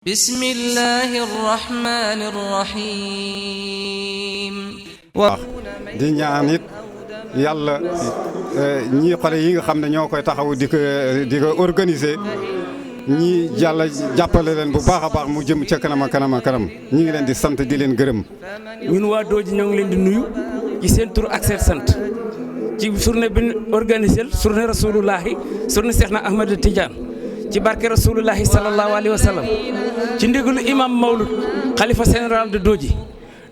bismillahir rahmanir rahim. di ñaan it yàlla ñii xale yi nga xam ne ñoo koy taxaw di ko organiser ñii yàlla jàppale leen bu baax a baax mu jëm ca kanam a kanam a kanam ñi ngi leen di sant di leen gërëm. ñun waa Dooji ñoo ngi leen di nuyu ci seen tur ak seen sant ci journée bi ñu organisé journée rasulullahi journée Cheikh na Ahmed Tidiane ci barke rasulullahi sallallahu alayhi wa sallam ci ndigalu imam Mawlud xalifa général de Dooji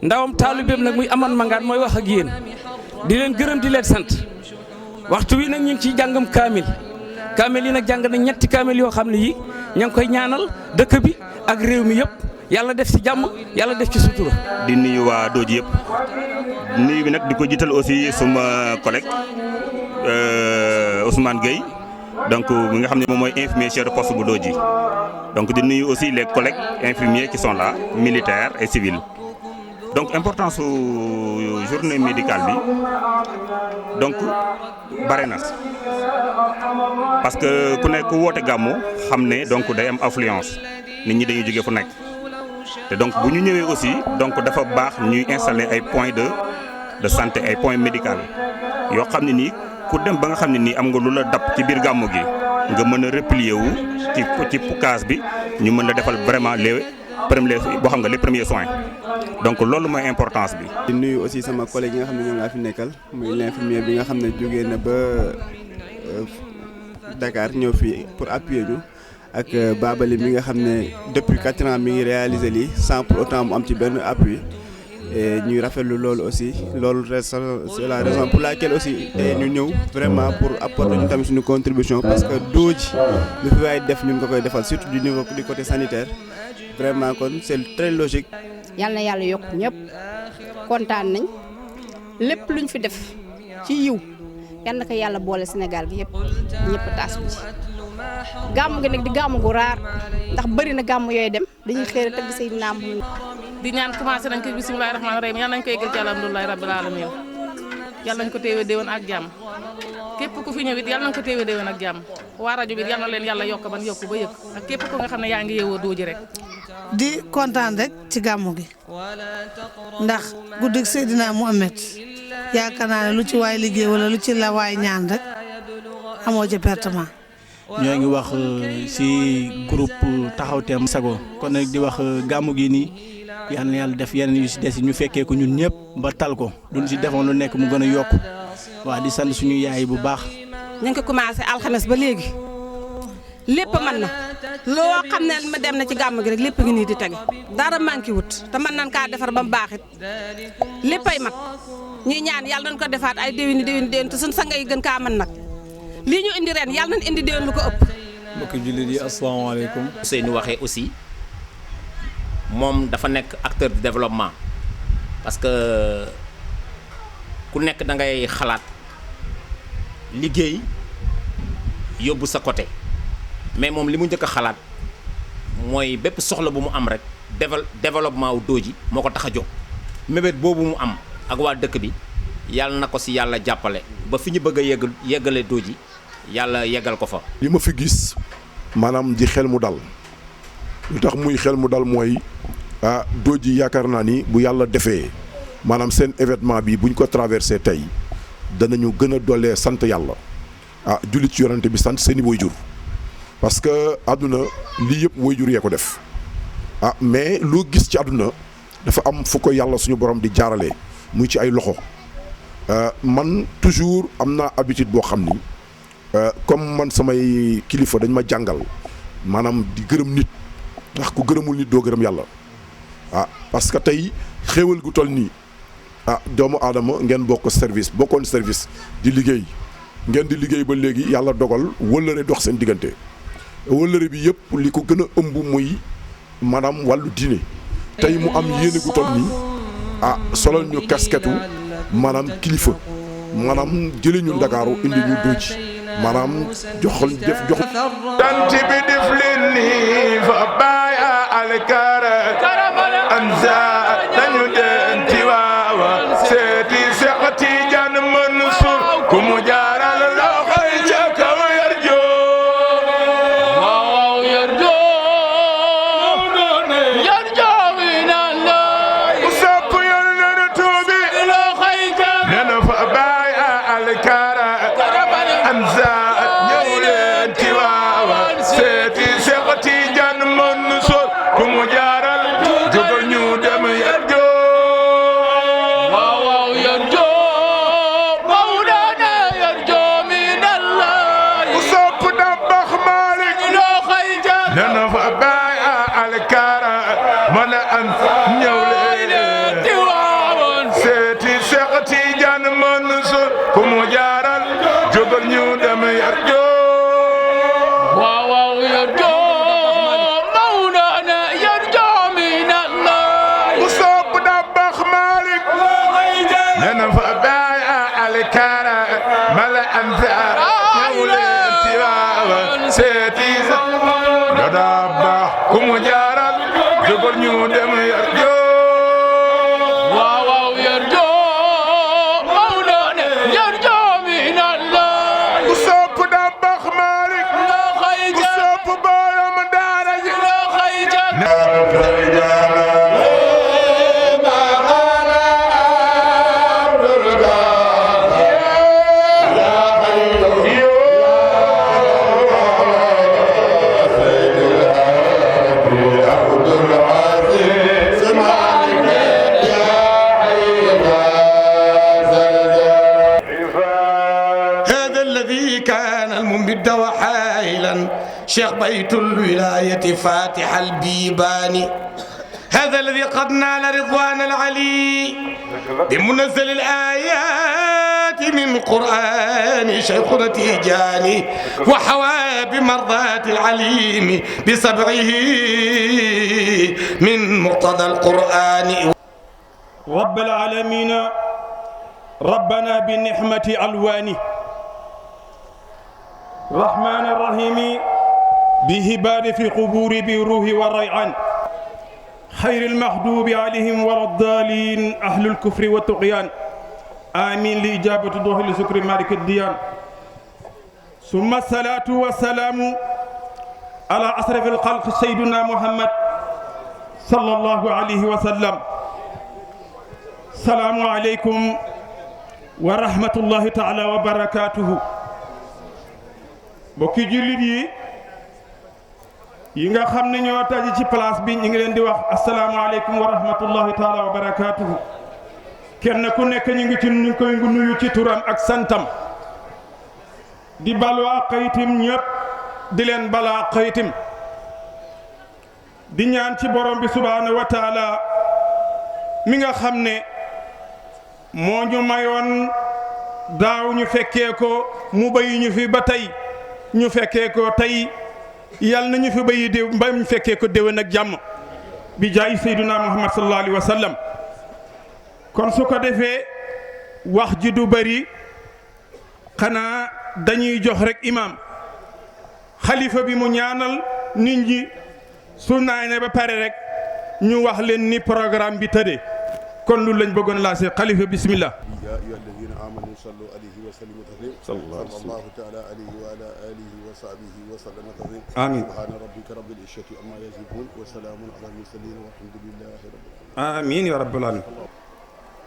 ndawam taalibeem nag muy aman mangaan mooy wax ak yéen di leen gërëm di leen sant waxtu wi nag ñu ngi ciy jàngam kaamil yi nag jàng nañ ñetti kaamil yoo xam ne yi ña ngi koy ñaanal dëkk bi ak réew mi yëpp yàlla def ci jàmm yàlla def ci sutura. di nuyu waa Dooji yëpp nuyu bi nag di ko jiital aussi suma collègue Ousmane Gueye donc mi nga xam ne moom mooy infirmier chef de poste bu Dooji donc di nuyu aussi les collègues infirmiers qui sont là militaires et civils. donc importance su journée médicale bi donc bare na parce que ku nekk woote gàmmu xam ne donc day am affluence nit ñi dañuy jóge fu nekk te donc bu ñu ñëwee aussi donc dafa baax ñuy installer ay points de santé ay points médicaux yoo xam ne nii ku dem ba nga xam ne nii am nga lu la dab ci biir gàmmu gi nga mën a replier wu ci case bi ñu mën la defal vraiment les premiers soins donc loolu mooy importance bi. di nuyu aussi sama collègue yi nga xam ne ñoom laa fi nekkal muy l'infirmier bi nga xam ne jógee na ba Dakar ñëw fii pour appuyer ñu ak Babali mi nga xam ne depuis 4 ans mi ngi réaliser lii sans pour autant mu am ci benn appui et ñuy rafetlu loolu aussi loolu c'est la raison pour laquelle aussi ñu ñëw vraiment pour apporter ñu tamit suñu contribution parce que Dooji lu fi waay def ñun nga koy defal surtout du niveau du côté sanitaire vraiment kon c'est très logique. yal na yàlla yokk ñëpp kontaan nañ lépp luñ fi def ci yiw yal na ko yàlla boole Sénégal gi yëpp ñëpp taas bi ci gàmm gi nag di gàmm gu raar ndax bëri na gàmm yooyu dem dañuy xëy tëgg say naam di ñaan commencé nañ ko bismillaahi rahmaani rahiim yal nañ ko yeggal ci alhamdulillahi rabbil alamin yal nañ ko téewee déwén ak jàmm képp ku fi ñëw it yal nañ ko téewee déwén ak jàmm waa rajo bi yal na leen yàlla yokk ban yokk ba yëg ak képp ku nga xam ne yaa ngi yeewoo Dooji rek. di kontaan rek ci gàmmu gi ndax guddig Seydina Muhammad yaakaar naa ne lu ci waay liggéey wala lu ci la waay ñaan rek amoo ci pertement. ñoo ngi wax ci groupe taxaw teem sago kon nag di wax gàmmu gi nii yal na yàlla def yeneen yu ci des ñu fekkee ko ñun ñëpp ba tal ko duñ ci defoon lu nekk mu gën a yokk waa di sant suñu yaay bu baax. ñu ngi ko commencé alxames ba léegi lépp mën na loo xam ne ma dem na ci gàmm gi rek lépp ngi nii di tege dara manqué wut te mën nañ kaa defar ba mu baaxit léppay mat ñuy ñaan yàlla nañ ko defaat ay déwéni te suñ sa ngay gën kaa mën nag lii ñu indi ren yàlla nañ indi déwén lu ko ëpp. mbokki jullit yi asalaamaaleykum. Ousseynou waxee aussi moom dafa nekk acteur de développement parce que ku nekk da ngay xalaat liggéey yóbbu sa côté. mais moom li mu njëkk a xalaat mooy bépp soxla bu mu am rek développement wu Dooji moo ko tax a jóg mébét boobu mu am ak waa dëkk bi yàlla na ko si yàlla jàppale ba fi ñu bëgg a yeggale Dooji yàlla yeggal ko fa. li ma fi gis maanaam di xel mu dal lu tax muy xel mu dal mooy Dooji yaakaar naa ni bu yàlla defee maanaam seen événement bi buñ ko traversé tey danañu gën a dollee sant yàlla jullit ci yonante bi sant seeni waajur parce que àdduna lii yëpp waajur yee ko def mais loo gis ci àdduna dafa am fu ko yàlla suñu borom di jaarale muy ci ay loxo man toujours am naa habitude boo xam ni comme man samay kilifa dañ ma jàngal maanaam di gërëm nit ndax ku gërëmul nit doo gërëm yàlla parce que tey xéewal gu toll nii doomu aadama ngeen bokkoon service di liggéey ngeen di liggéey ba léegi yàlla dogal wëllëre dox seen diggante wëllëre bi yëpp li ko gën a ëmb muy maanaam wàllu diine tey mu am yéene gu toll nii solal ñu kasketu maanaam kilifa maanaam jëlee ñu Ndakaaru indi ñu Dooji maanaam jox tant bi def leen nii fa bàyyi alkara anza dañu den ci waawa seeti Seex Tijaan Mansuur ku mu jaaral loxoy ca kaw yar joo alkara mana an ñëw leen Tiwaawan seeti Seex Tijaan Mansuur ku mu jaaral jógal ñu dem yar joo waaw waaw yar joo Mawlana yar joo min Allah ku sopp da bax Malik nena fa baay alkara mala an ñëw leen Tiwaawan seeti da baax ku mu jaaral jógal ñu dem yar joo waaw waaw yar joo Mawlana yar joo min Allah ku sopp da baax Malik ku sopp borom daara ji شيخ بيت الولاية فاتح البيباني هذا الذي قد نال رضوان العلي بمنزل الآيات من قرآن شيخنا تيجاني وحوى بمرضاة العليم بسبعه من مقتضى القرآن رب العالمين ربنا بالنعمة ألواني رحمن الرحيم بهبار في قبور بروح والريعان خير المحدوب عليهم ولا الضالين أهل الكفر والطغيان آمين لإجابة ضوء لسكر مالك الديان ثم الصلاة والسلام على أشرف الخلق سيدنا محمد صلى الله عليه وسلم السلام عليكم ورحمة الله تعالى وبركاته bokki jullit yi nga xam ne ñoo taji ci place bi ñu ngi leen di wax asalaamaaleykum wa rahmatullahi taala wa barakaatuhu kenn ku nekk ñu ngi ci ñu koy nuyu ci turam ak santam di balwaa xëyitim ñëpp di leen balaa xëyitim di ñaan ci borom bi subhaanahu wa taala mi nga xam ne moo ñu mayoon daaw ñu fekkee ko mu bayi ñu fi ba tey ñu fekkee ko tey yal na ñu fi bayi déw ba ñu fekkee ko déwén ak jàmm bi jaay sayduna muhammad sallallahu alayhi wa sallam kon su ko defee wax ji du bëri xanaa dañuy jox rek imam xalifa bi mu ñaanal nit ñi su naane ba pare rek ñu wax leen ni programme bi tëddee kon lu lañ bëggoon laa see xalifa bismillah يا أيها الذين آمنوا صلوا عليه وسلموا تسليما صلى الله تعالى عليه وعلى آله وصحبه وسلم تسليما آمين سبحان ربك رب العزة عما يصفون وسلام على المرسلين والحمد لله رب العالمين آمين يا رب العالمين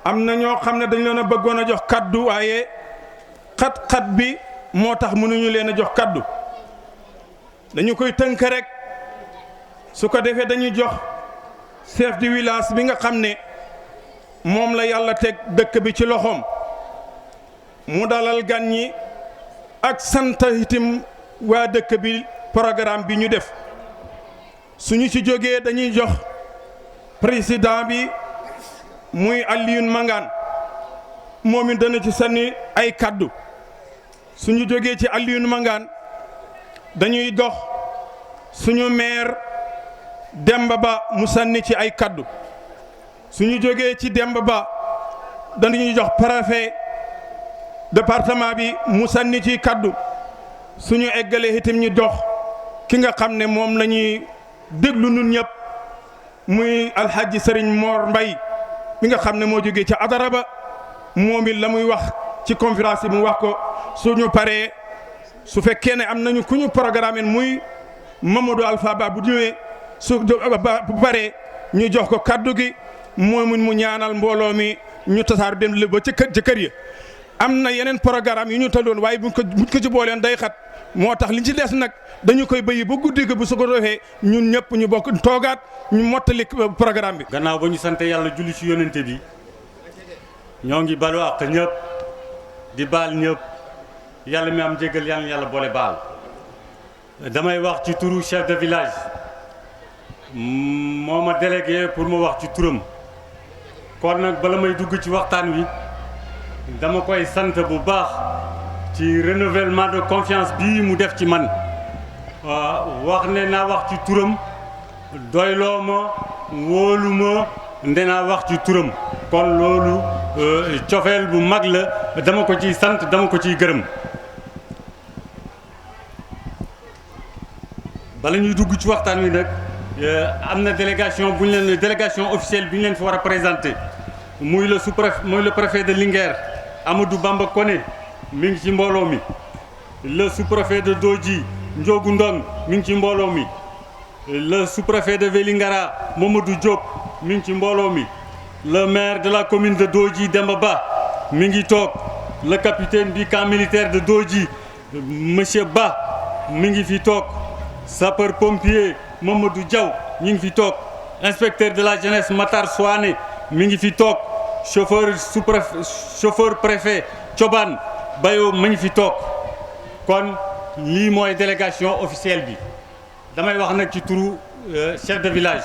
am na ñoo xam ne dañ leen a bëggoon a jox kaddu waaye xat-xat bi moo tax mënuñu leen a jox kaddu dañu koy tënk rek su ko defee dañuy jox chef du village bi nga xam ne moom la yàlla teg dëkk bi ci loxoom mu dalal gan ñi ak sant itam waa dëkk bi programme bi ñu def suñu ci jógee dañuy jox président bi muy Alioune Mangane moom it dana ci sànni ay kaddu suñu jógee ci Alioune Mangane dañuy dox suñu maire Demba Ba mu sànni ci ay kaddu suñu jógee ci Demba Ba dañuy jox préfet département bi mu sànni ci kaddu suñu eggalee itam ñu dox ki nga xam ne moom la ñuy déglu nun ñëpp muy alhaji Serigne Mor Mbay mi nga xam ne moo jógee ci adara ba moom it la muy wax ci conférence yi mu wax ko suñu paree su fekkee ne am nañu ku ñu programme muy Mamadou Alpha Ba bu ñëwee su bu paree ñu jox ko kaddu gi moomuñ mu ñaanal mbooloo mi ñu tasaaru dem ba ca kër ya am na yeneen programme yu ñu taloon waaye buñ ko ci booleen day xat moo tax liñ ci des nag dañu koy bëyi ba guddi gi bu su ko defee ñun ñëpp ñu bokk toogaat ñu mottali programme bi. gannaaw ba ñu sant yàlla julli ci yonente bi ñoo ngi balu àq ñëpp di baal ñëpp yàlla mi am jéggal yàlla boole baal damay wax ci turu chef de village moo ma délégué pour ma wax ci turam kon nag bala may dugg ci waxtaan wi dama koy sant bu baax ci renouvellement de confiance bii mu def ci man wax ne naa wax ci turam doyloo ma wóolu ma ndenaa wax ci turam kon loolu cofeel bu mag la dama ko ciy sant dama ko ciy gërëm. bala ñuy dugg ci waxtaan wi nag am na délégation bu ñu leen délégation officielle bi ñu leen fi war a présenter muy le sous-préfet muy le préfet de Linguère Amadou Bamba Koné mi ngi ci mbooloo mi. le sous-préfet de Dodji Ndiogu Ndong mi ngi ci mbooloo mi. le sous-préfet de Vélingara Mamadou Diop mi ngi ci mbooloo mi. le maire de la commune de Dodji Demba Ba mi ngi toog. le capitaine du camp militaire de Dodji monsieur Ba mi ngi fi toog. sapeur pompier Mamadou Diaw mi ngi fi toog. inspecteur de la jeunesse Matar Souane mi ngi fi toog. chauffeur préfet Thioban Bayo mi ngi fi toog. kon lii mooy délégation officielle bi damay wax nag ci turu chef de village.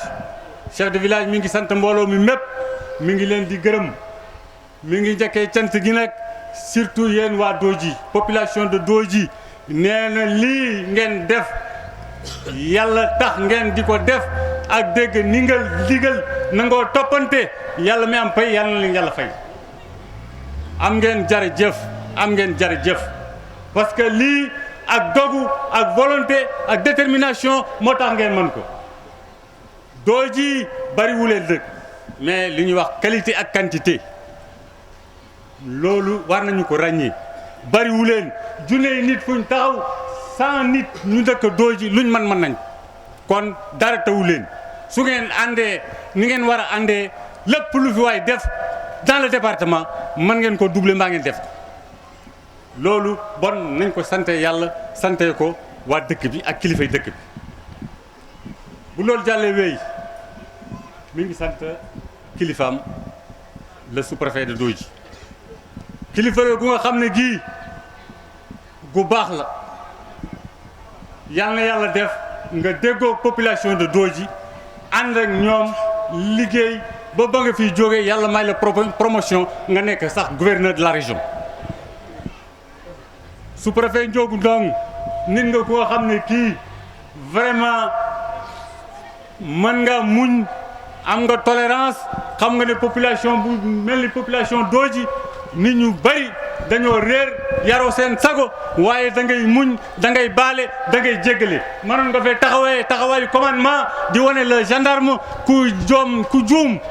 chef de village mi ngi sant mbooloo mi mépp mi ngi leen di gërëm mi ngi njëkkee cant gi nag surtout yéen waa Dodji population de Dodji nee na lii ngeen def yàlla tax ngeen di ko def ak dégg ni nga digal nangoo toppante yàlla mi am pay yàlla na leen yàlla fay. am ngeen jërëjëf am ngeen jërëjëf parce que lii ak dogu ak volonté ak détermination moo tax ngeen mën ko. Dodji bariwuleen dëkk mais li ñuy wax qualité ak quantité loolu war nañu ko ràññee bariwuleen junne nit fuñ taxaw 100 nit ñu dëkk Dodji luñ mën nañ kon dara tawu leen su ngeen àndee ni ngeen war a àndee lépp lu fi waay def dans le département mën ngeen ko doubler mbaa ngeen def loolu bon nañ ko sante yàlla sante ko waa dëkk bi ak kilifay dëkk bi. bu loolu jàllee wéy mi ngi sant kilifaam le sous-préfet de Dodji kilifa la gu nga xam ne gii gu baax la yal na yàlla def nga déggoo population de Dodji ànd ak ñoom liggéey ba nga fiy jógee yàlla may la promotion nga nekk sax gouverneur de la région. sous-préfet Ndiogu Ndong nit nga koo xam ne kii vraiment mën nga muñ am nga tolérance xam nga ne population bu mel ni population Dodji nit ñu bari dañoo réer yaroo seen sago waaye da ngay muñ da ngay baale da ngay jéggale mënoon nga fee taxawaayu commandement di wane le gendarme ku juum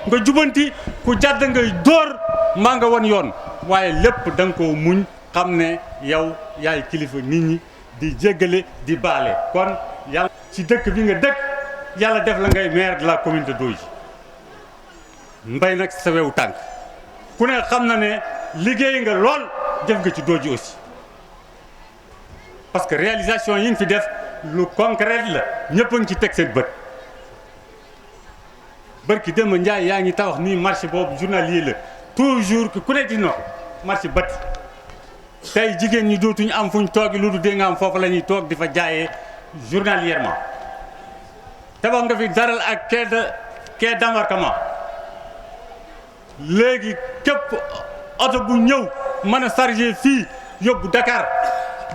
nga jubanti ku jàdd ngay dóor maa nga won yoon waaye lépp da nga koo muñ xam ne yow yaay kilifa nit ñi di jéggale di baale kon yàlla ci dëkk bi nga dëkk yàlla def la ngay maire de la commune de Dodji mbay nag sa wewu tànk ku ne xam na ne liggéey nga lool jëf nga ci Dodji aussi parce que réalisation yi nga fi def lu concret la ñëpp a ngi ci teg seen bët barki démb Njaay yaa ngi tawax nii marché boobu journalier la toujours ku ne di na ko marché bët tey jigéen ñi dootuñu am fuñ toogi lu du dee nga am foofu la ñuy toog di fa jaayee journalièrement tabax nga fi daral ak quai d'embarquement léegi képp oto bu ñëw mën a chargé fii yóbbu Dakar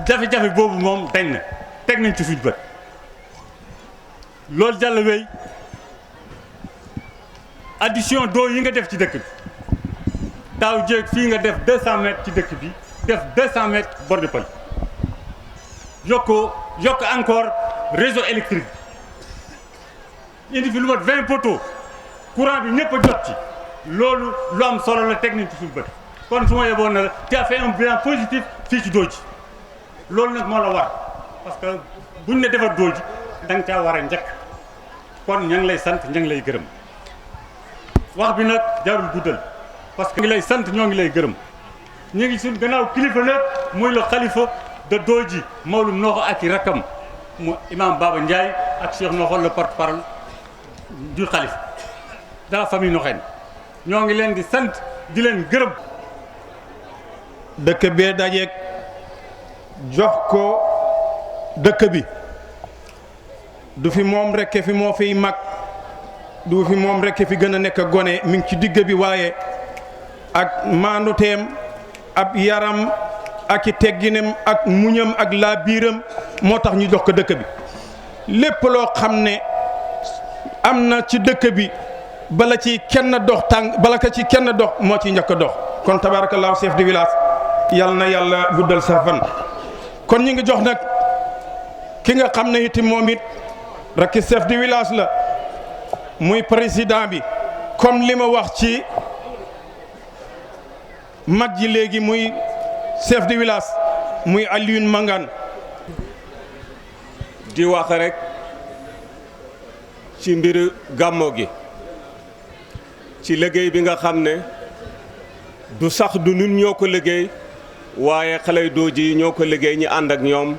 jafe-jafe boobu moom dañ na teg nañ ci suñ bët loolu jàll wéy addition d'eau yi nga def ci dëkk bi daaw jéeg fii nga def 200 mètres ci dëkk bi def 200 mètres bord de Paul yokk encore réseau électrique indi fi lu mat 20 poteaux courant bi ñëpp a jot ci loolu lu am solo la teg nañ ci suñu bët kon su ma yeboon na la tu as fait un bilan positif fii ci Dodji loolu nag moo la war parce que buñ ne defar Dodji da nga caa war a njëkk kon ña ngi lay sant ña ngi lay gërëm wax bi nag jarul guddal parce que ngi lay sant ñoo ngi lay gërëm ñu ngi suñ gannaaw kilifa nag muy le xalifa de Dodji Mawlum Noxo ak i rakkam mu imam Baba Ndiaye ak Cheikh Noxo le porte-parole du xalifa de la famille Noxène ñoo ngi leen di sant di leen gërëm. dëkk bee dajeeg jox ko dëkk bi du fi moom rekk fi moo fiy mag du fi moom rekk fi gën a nekk gone mi ngi ci digg bi waaye ak maanduteem ab yaram ak i tegginam ak muñam ak laa biiram moo tax ñu jox ko dëkk bi lépp loo xam ne am na ci dëkk bi bala ci kenn dox tànk bala ka ci kenn dox moo ci njëkk a dox kon tabaarakallaahu chef de village yal na yàlla guddal sa fan kon ñi ngi jox nag ki nga xam ne itam moom it rakki chef de village la muy président bi comme li ma wax ci mag ji léegi muy chef de village muy Alioune Mangane di wax rek ci mbiru gàmmo gi ci liggéey bi nga xam ne du sax du nun ñoo ko liggéey waaye xale yu Dooji yi ñoo ko liggéey ñi ànd ak ñoom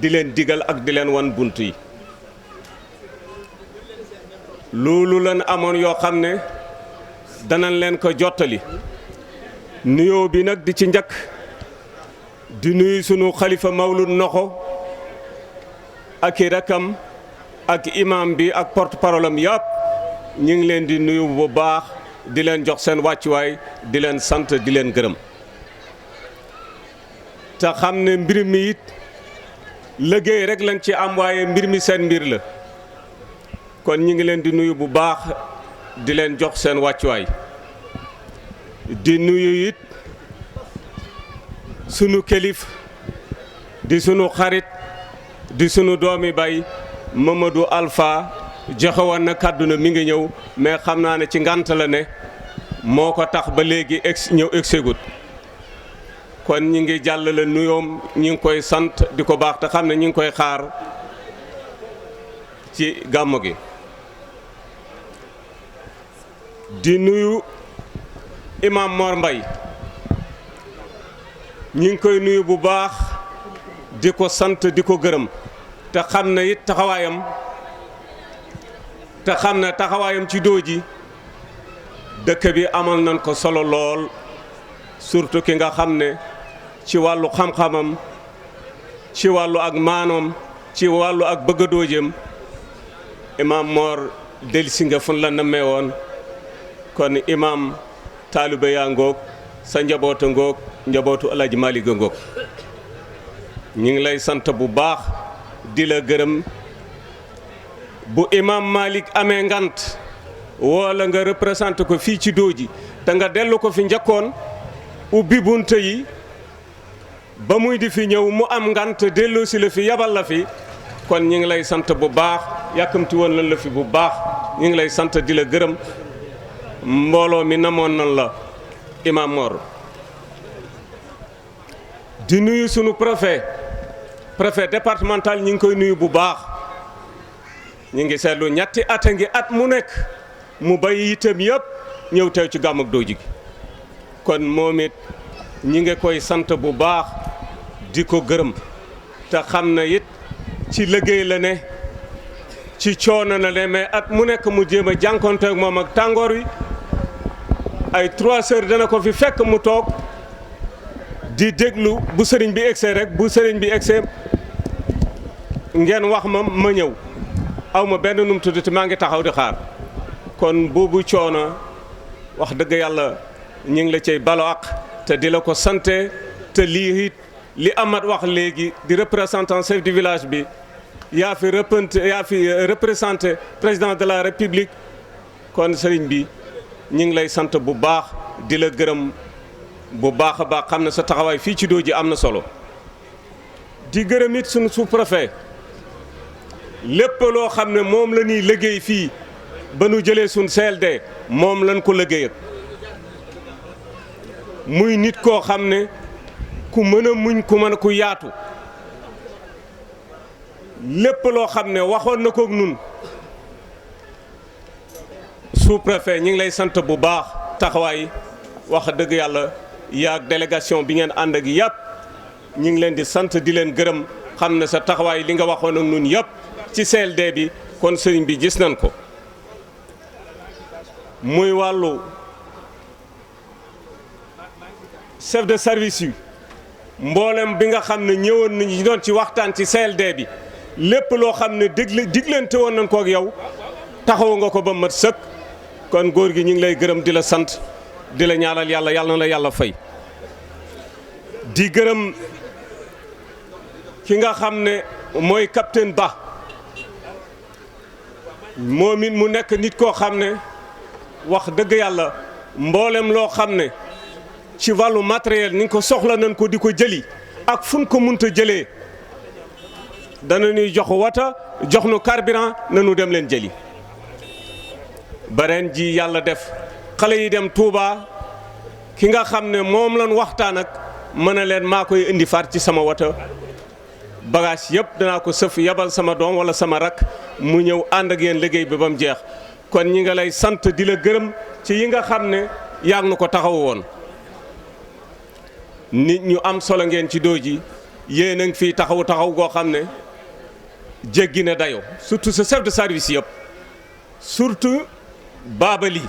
di leen digal ak di leen wan bunt yi loolu lan amoon yoo xam ne danañ leen ko jottali nuyoo bi nag di ci njëkk di nuyu sunu xalifa Mawlud Noxo ak i rakam ak imam bi ak porte parole am yëpp ñu ngi leen di nuyu bu baax di leen jox seen wàccuwaay di leen sant di leen gërëm te xam ne mbir mi it liggéey rek lañ ci am waaye mbir mi seen mbir la kon ñu ngi leen di nuyu bu baax di leen jox seen wàccuwaay di nuyu it sunu kelif di sunu xarit di sunu doomi bay Mamadou Alpha joxe woon na kàddu na mi ngi ñëw mais xam naa ne ci ngant la ne moo ko tax ba léegi ñëw egsegut kon ñi ngi jàllale nuyoom ñi ngi koy sant di ko baax te xam ne ñi ngi koy xaar ci gàmmu gi di nuyu imam Mor Mbay ñi ngi koy nuyu bu baax di ko sant di ko gërëm te xam ne it taxawaayam ci Dooji dëkk bi amal nañ ko solo lool surtout ki nga xam ne ci wàllu xam-xamam ci wàllu ak maanoom ci wàllu ak bëgg a Doojeem imam Mor delsi nga fun la nammee woon kon imam taalibe yaa ngoog sa njaboota ngoog njabootu Alaaji Maalik a ngoog ñu ngi lay sant bu baax di la gërëm bu imam Malik amee ngant wala nga représenté ko fii ci Dooji te nga dellu ko fi njëkkoon ubbi bunte yi ba muy di fi ñëw mu am ngant delloo si la fi yabal la fi kon ñu ngi lay sant bu baax yàkkamti woon lan la fi bu baax ñu ngi lay sant di la gërëm mbooloo mi namoon nan la imam Mor di nuyu sunu préfet départemental ñi ngi koy nuyu bu baax ñi ngi seetlu ñetti at a ngi at mu nekk mu bay itam yëpp ñëw teew ci gàmm ak Dooji gi kon moom it ñi ngi koy sant bu baax di ko gërëm te xam na it ci liggéey la ne ci coono na ne mais at mu nekk mu jéem a jànkonte ak moom ak tàngoor wi ay 3 heures dana ko fi fekk mu toog di déglu bu sëriñ bi egsee rek bu sëriñ bi egsee ngeen wax ma ñëw aw ma benn num tudd te maa ngi taxaw di xaar kon boobu coono wax dëgg yàlla ñu ngi la cay balo ak te di la ko sante te lii it li Amat wax léegi di représentant chef du village bi yaa fi représenté président de la république kon sëriñ bi ñu ngi lay sant bu baax di la gërëm bu baax a baax xam ne sa taxawaay fii ci Dooji am na solo di gërëm it suñu sous-préfet lépp loo xam ne moom la ñuy liggéey fii ba nu jëlee suñ CLD moom lañ ko liggéey muy nit koo xam ne ku mën a muñ ku yaatu lépp loo xam ne waxoon na kook nun sous-préfet ñi ngi lay sant bu baax taxawaay wax dëgg yàlla yaag délégation bi ngeen ànd ak yëpp ñi ngi leen di sant di leen gërëm xam ne sa taxawaay li nga waxoon ak nun yëpp ci CLD bi kon sëriñ bi gis nañ ko muy wàllu chef de service yi mboolem bi nga xam ne ñëwoon nañu doon ci waxtaan ci CLD bi lépp loo xam ne diglante woon nañ ko ak yow taxawu nga ko ba mat sëkk kon góor gi ñu ngi lay gërëm di la sant di la ñaanal yàlla yàlla na la yàlla fay di gërëm ki nga xam ne mooy capitaine Ba moom it mu nekk nit koo xam ne wax dëgg yàlla mboolem loo xam ne ci wàllu matériel ni ko soxla nañ ko di ko jëli ak fu ñu ko munta jëlee dana ñuy jox wata jox nu carburant nanu dem leen jëli ba ren ji yàlla def xale yi dem Touba ki nga xam ne moom lañ waxtaan ak mën a leen maa koy indi faat ci sama wata bagage yëpp danaa ko sëf yabal sama doom wala sama rak mu ñëw ànd ak yéen liggéey bi ba mu jeex kon ñi nga lay sant di la gërëm ci yi nga xam ne yaa ngi nu ko taxaw woon nit ñu am solo ngeen ci Dooji yéen a ngi fii taxaw goo xam ne jéggi na dayo surtout sa chef de service yëpp surtout Babali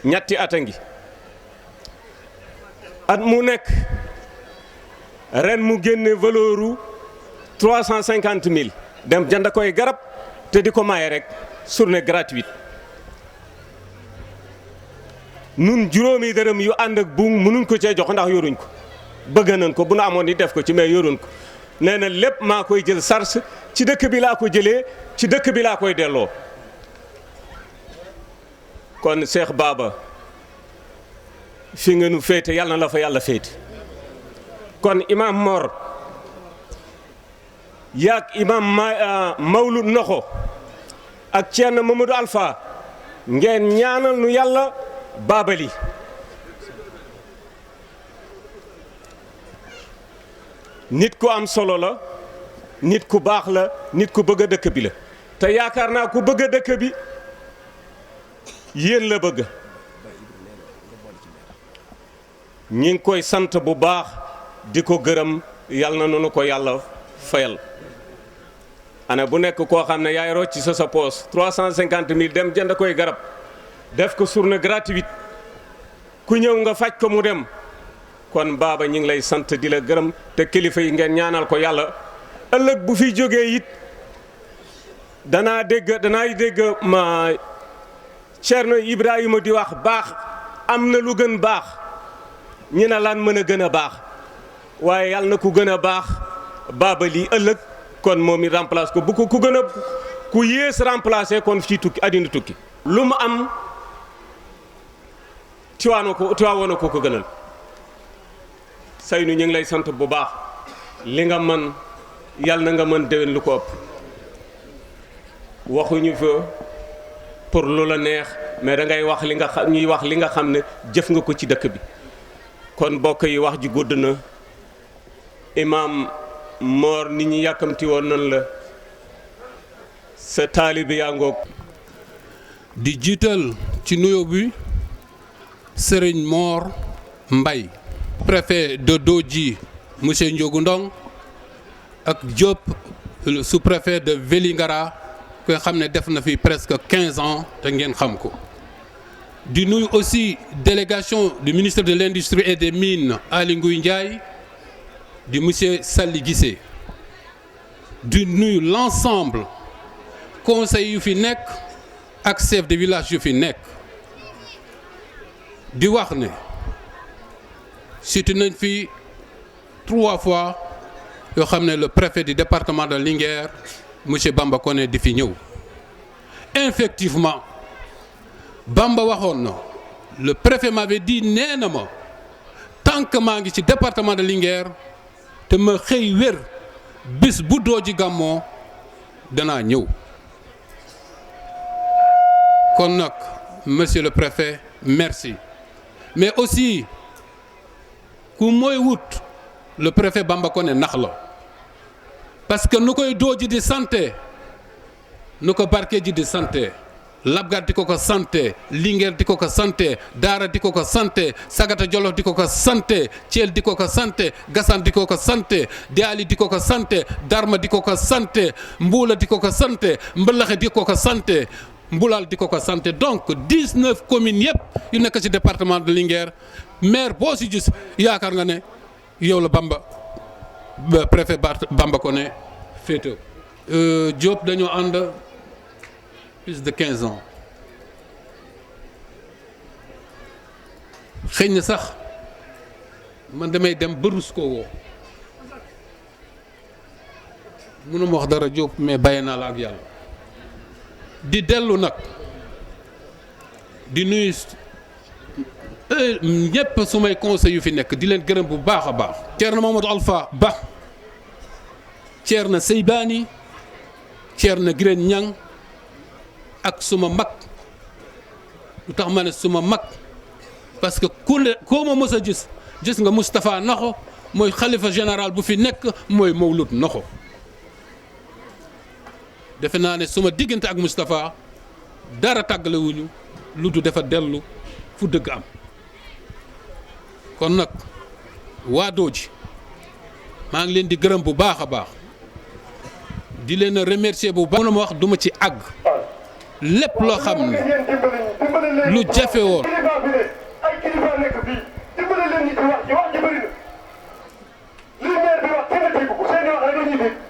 ñetti at a ngi at mu nekk ren mu génne valeuru 350 000 dem jënd koy garab te di ko maye rek journée gratuite nun juróomi dërëm yu ànd ak buum mënuñ ko cee jox ndax yoruñ ko bëgg nañ ko bu nu amoon ni def ko ci mais yoruñ ko nee na lépp maa koy jël sars ci dëkk bi laa ko jëlee ci dëkk bi laa koy delloo kon Cheikh Baba fi nga nu féete yàlla na la fa yàlla féete kon imam Mor yaag imam Mawlud Noxo ak Thierno Mamadou Alpha ngeen ñaanal nu yàlla Babali nit ku am solo la nit ku baax la nit ku bëgg a dëkk bi la te yaakaar naa ku bëgg a dëkk bi yéen la bëgg ñi ngi koy sant bu baax di ko gërëm yàlla na nu ko yàlla fayal ana bu nekk koo xam ne yaay rocc sa poos 350 000 dem jënd koy garab def ko journée gratuite ku ñëw nga faj ko mu dem kon Baba ñi ngi lay sant di la gërëm te kilifa yi ngeen ñaanal ko yàlla ëllëg bu fi jógee it danaay dégg ma Thierno Ibrahima di wax baax am na lu gën baax ñi ne lan mën a gën a baax waaye yàlla na ku gën a baax Babali ëllëg kon moom it remplace ko bu ko ku gën a ku yées remplacé kon fii tukki àddina tukki lu mu am tiwaanoo ko gënal Seynou ñu ngi lay sant bu baax li nga mën yàlla na nga mën déwén lu ko ëpp waxuñu fa pour lu la neex mais da ngay wax li nga xam ñuy wax li nga xam ne jëf nga ko ci dëkk bi kon mbokk yi wax ji gudd na imam Mor nit ñi yàkkamti woon nan la sa taalibe yaa ngoog di jiital ci nuyoo bi Serigne Mor Mbaye préfet de Dodji monsieur Ndiogou Ndong ak Diop le sous-préfet de Vélingara ko xam ne def na fi presque 15 ans te ngeen xam ko di nuyu aussi délégation du ministre de l'Industrie et des Mines Aly Ngouille Ndiaye di monsieur Sali Guissé di nuyu l'ensemble conseil yu fi nekk ak chef de village yu fi nekk di wax ne surtout nañ fi 3 fois yoo xam ne le préfet du département de Linguère monsieur Bamba Koné di fi ñëw effectivement Bamba waxoon na le préfet m'avait dit nee na ma tant que maa ngi ci département de Linguère te ma xëy wér bis bu Dodji gàmmoo danaa ñëw kon nag monsieur le préfet merci mais aussi ku mooy wut le préfet Bamba Koné nax la parce que nu koy Dodji di santé nu ko Barkédji di santé Labgar di ko santé Linguère di ko santé Daara di ko santé Sagata Jolof di ko santé Thiel di ko santé Gassane di ko santé Diali di ko santé Darma di ko santé Mbuula di ko santé Mbalaxe di ko santé Mbulal di ko santé donc 19 communes yëpp yu nekk ci département de Linguère maire boo si gis yaakaar nga ne yow la préfet Bamba Koné féete Diop dañoo ànd plus de 15 ans xëy na sax man damay dem ba rus koo woo mënuma wax dara Diop mais bàyyi naa la ak yàlla di dellu nag di nuyu ñëpp sumay conseil yu fi nekk di leen gërëm bu baax a baax. Thierno Mamadou Alpha Ba Thierno Seybani Thierno Guirène Niang ak suma mag lu tax ma ne suma mag parce que koo ma mës a gis nga Moustapha Nakho mooy xalifa général bu fi nekk mooy Mawlud Nakho defe naa ne suma diggante ak Moustapha dara tàggalewuñu lu du dafa dellu fu dëgg am kon nag waa Dodji maa ngi leen di gërëm bu baax a baax di leen a remercier bu baax. mën na ma wax duma ci àgg lépp loo xam ne lu jafe woon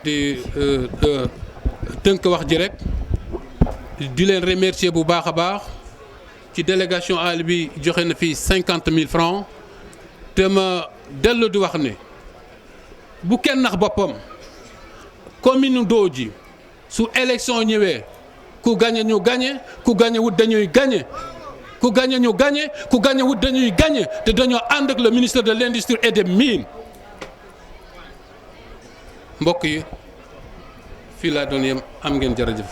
di tënk wax ji rek di leen remercier bu baax a baax ci délégation àll bi joxe na fii 50 000 francs te ma dellu di wax ne bu kenn nax boppam commune Dodji su élection ñëwee ku gañe ñu gañe ku gañe wut dañuy gañe ku gañe ñu gañe ku gañe wut dañuy gañe te dañoo ànd ak le ministre de l'industrie et des mines mbokk yi fii laa doon yem am ngeen jërëjëf.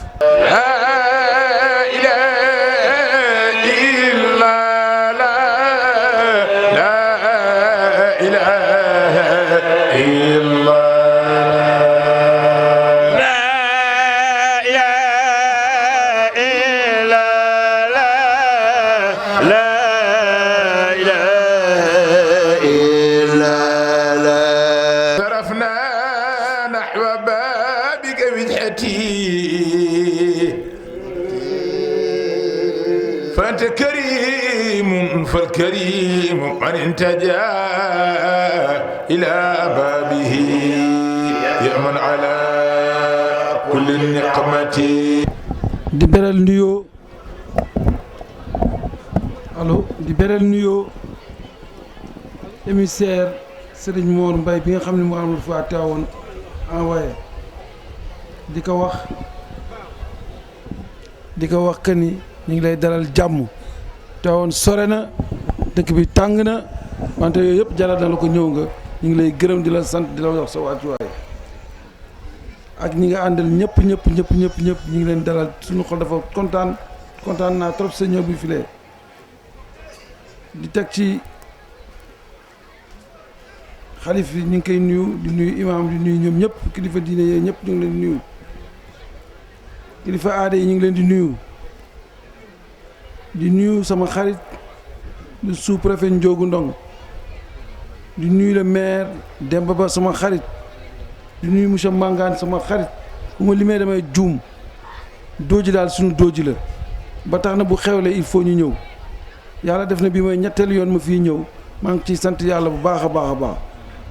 فأنت كريم فالكريم من انتجى إلى بابه يأمن على كل النقمة di beral nuyoo allo di beral nuyoo émissaire Serigne Mor Mbaye bi nga xam ne mu amul fa teewoon envoyé di ko wax que ni ñu ngi lay dalal jàmm teewoon sore na dëkk bi tàng na wante yooyu yëpp jaral na la ko ñëw nga ñu ngi lay gërëm di la sant di la wax sa wàccuwaay ak ñi nga àndal ñëpp ñu ngi leen dalal suñu xol dafa kontaan naa trop sa ñëw bi file di teg ci xalif yi ñu ngi koy nuyu di nuyu imaam di nuyu ñoom ñëpp kilifa diine yee ñëpp ñu ngi leen di nuyu kilifa aada yi ñu ngi leen di nuyu sama xarit le sous-préfet Ndiogou Ndong di nuyu le maire Demba Ba sama xarit di nuyu monsieur Mangane sama xarit bu ma limee damay juum Dodji daal suñu Dodji la ba tax na bu xewlee il faut ñu ñëw yàlla def na bi mooy ñetteelu yoon ma fii ñëw maa ngi ciy sant yàlla bu baax a baax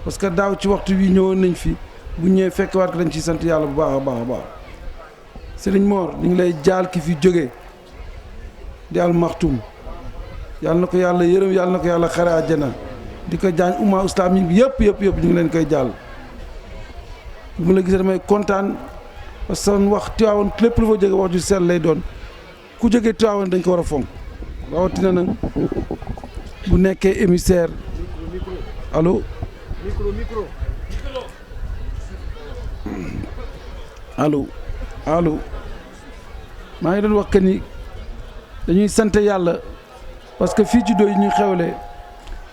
parce que daaw ci waxtu wi ñëwoon nañ fi bu ñëwee fekk waat ko dañ ciy sant yàlla bu baax a baax Serigne Mor ñu ngi lay jaal ki fi jóge di al maxtum yàlla na ko yàlla yërëm yàlla na ko yàlla xare àjjana di ko jaañ umma islamique bi yëpp ñu ngi leen koy jaal bu ma la gisee damay kontaan parce que wax Tiwaawan lépp lu fa jóge wax ju sell lay doon ku jógee Tiwaawan dañ ko war a fonk rawatina nag bu nekkee émissaire allo maa ngi doon wax que ni dañuy sant yàlla parce que fii ci Dodji ñuy xewle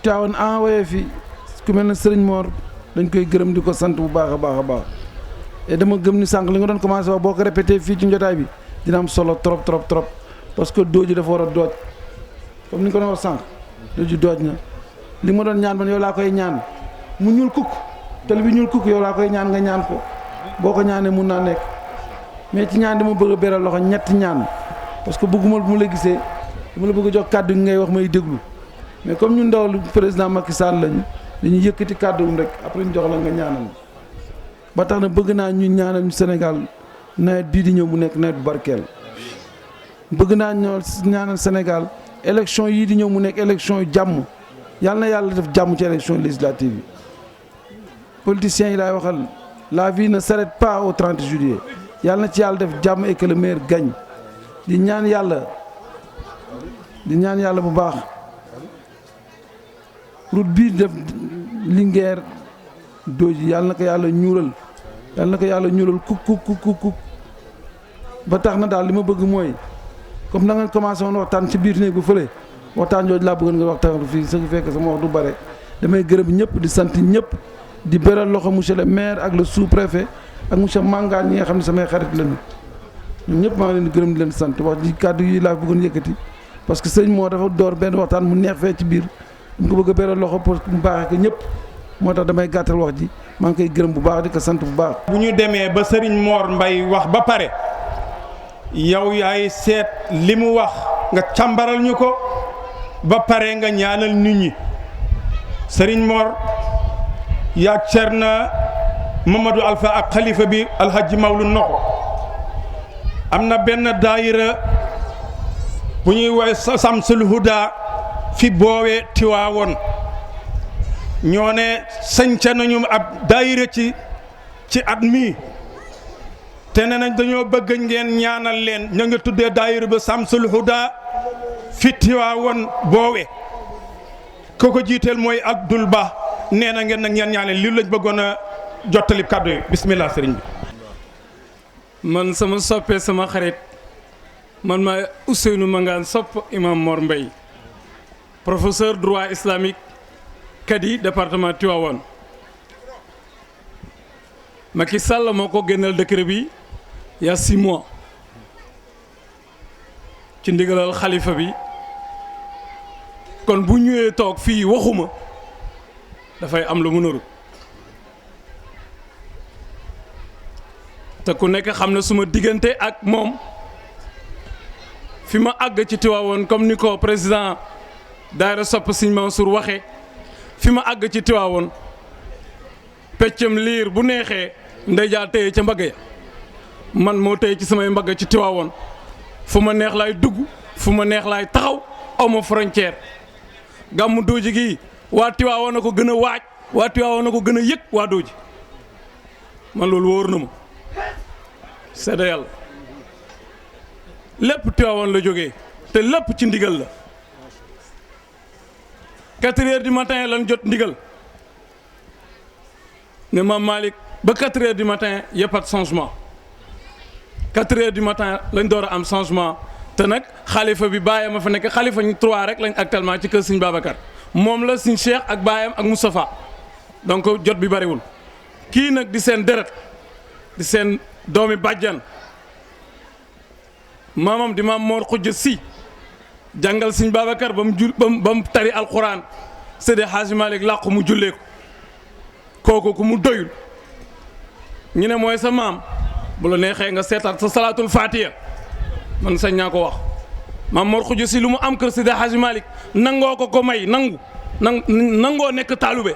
Tiwaawan envoyé fi ku mel ne Serigne Mor dañ koy gërëm di ko sant bu baax a baax et dama gëm ni sànq li nga doon commencé wax boo ko répété fii ci njotaay bi dina am solo trop parce que Dodji dafa war a dooj comme ni nga ko doon wax sànq Dodji dooj na li ma doon ñaan man yow laa koy ñaan mu ñuul kukk tali bi ñuul kukk yow laa koy ñaan nga ñaan ko boo ko ñaanee mun naa nekk mais ci ñaan dama bëgg a beral loxo ñetti ñaan parce que bëgguma bu mu la gisee dama la bëgg a jox kàddu gi ngay wax may déglu mais comme ñun ndaw lu président Macky Sall lañu dañuy yëkkati kàdduwum rek après ñu jox la nga ñaanal ba tax na bëgg naa ñu ñaanal ñu Sénégal nawet bii di ñëw mu nekk nawet bu barkeel bëgg naa ñaanal Sénégal élection yii di ñëw mu nekk élection yu jàmm yàlla na yàlla def jàmm ci élection législative yi politiciens yi laay waxal la vie ne s'arrête pas au 30 juillet yàlla na ci yàlla def jàmm et que le meilleur gagne di ñaan yàlla bu baax route bii def Linguère Dodji yàlla na ko yàlla ñuulal kuk ba tax na daal li ma bëgg mooy comme na ngeen commencé woon waxtaan ci biir néeg bu fële waxtaan jooju laa bëggoon nga waxtaan fii su fekkee sama wax du bare damay gërëm ñëpp di sant ñëpp di beral loxo monsieur le maire ak le sous-préfet ak monsieur Mangane ñi nga xam ne samay xarit lañu ñoom ñëpp maa ngi leen di gërëm di leen sant wax ji kàddu yi laa bëggoon yëkkati parce que sëñ moo dafa door benn waxtaan mu neex fee ci biir mu ko bëgg a beral loxo pour mu baaxee ko ñëpp moo tax damay gàttal wax ji maa ngi koy gërëm bu baax di ko sant bu baax. bu ñu demee ba Serigne Mor Mbaye wax ba pare yow yaay seet li mu wax nga càmbaral ñu ko ba pare nga ñaanal nit ñi Serigne Mor yaa Cerna Mamadou Alpha ak xalifa bi Alhaji Mawlu Noxo am na benn daayira bu ñuy woowee Samsul Huda fi boowee Tiwaawoon ñoo ne sañca nañu ab daayira ci at mi te ne nañ dañoo bëgg ngeen ñaanal leen ña nga tuddee daayira ba Samsul Huda fi Tiwaawoon boowe ko jiiteel mooy Abdul Ba nee na ngeen nag ñaan ñaanal li lañ bëggoon a jottali kàddu yi bismillah sëriñ bi. man sama soppee sama xarit man ma Ousseynou Mangane sopp imam Mor Mbaye professeur droit islamique kadi département Tivaouane Macky Sall moo ko génneel décret bi il y a 6 mois ci ndigalal xalifa bi kon bu ñëwee toog fii waxuma dafay am lu mu nëru te ku nekk xam na suma diggante ak moom fi ma àgg ci Tivaouane comme ni ko président daayira sopp Sëñ Mansour waxee fi ma àgg ci Tivaouane peccam liir bu neexee ndeyjaa téye ca mbagg ya man moo téye ci samay mbagg ci Tivaouane fu ma neex laay dugg fu ma neex laay taxaw aw ma frontière gàmmu Dodji gi waa Tivaouane na ko gën a waaj waa Tivaouane na ko gën a yëg waa Dodji man loolu wóor na ma seede yàlla lépp Tivaouane la jógee te lépp ci ndigal la 4 heures du matin lan jot ndigal ne Maam Malick ba 4 heures du matin y a pas de changement 4 heures du matin lañ door a am changement te nag xalifa bi baayam ma fa nekk xalifa ñu 3 rek lañ actuellement ci kër Sëñ Babacar moom la Sëñ Cheikh ak baayam ak Moustapha donc jot bi bariwul kii nag di seen deret di seen doomi bàjjan maamam di maam Mor Xujja Si jàngal Sëñ Babacar ba mu tari alquran Seydi Hadji Malick làqu mu jullee ko kooku ku mu doyul ñu ne mooy sa maam bu la neexee nga seetaat sa salaatul fatiha man sañ naa ko wax maam Mor Xujja Si lu mu am kër Seydi Hadji Malick nangoo ko may nangoo nekk taalube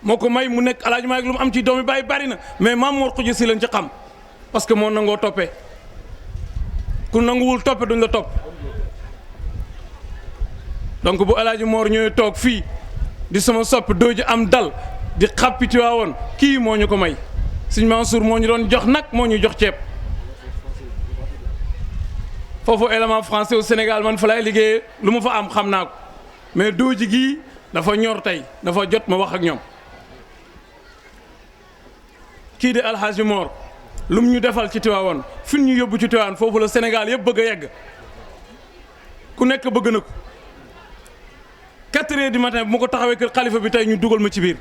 moo ko may mu nekk Alaaji Malick lu mu am ci doomi baay bari na mais maam Mor Xujja Si lañ ci xam parce que moo nangoo toppee ku nanguwul toppe duñ la topp donc bu Alaaji Mor ñëwee toog fii di sama sopp Dodji am dal di xàppi Tiwaawoon kii moo ñu ko may Sëñ Mansour moo ñu doon jox nag moo ñu jox ceeb foofu élément français au Sénégal man fa lay liggéeyee lu ma fa am xam naa ko mais Dodji gii dafa ñor tey dafa jot ma wax ak ñoom kii de Alhaji Mor lu mu ñu defal ci Tiwaawoon fi ñu yóbbu ci Tiwaawoon foofu la Sénégal yëpp bëgg a yegg ku nekk bëgg na ko 4 heures du matin bu ma ko taxawee kër xalifa bi tey ñu dugal ma ci biir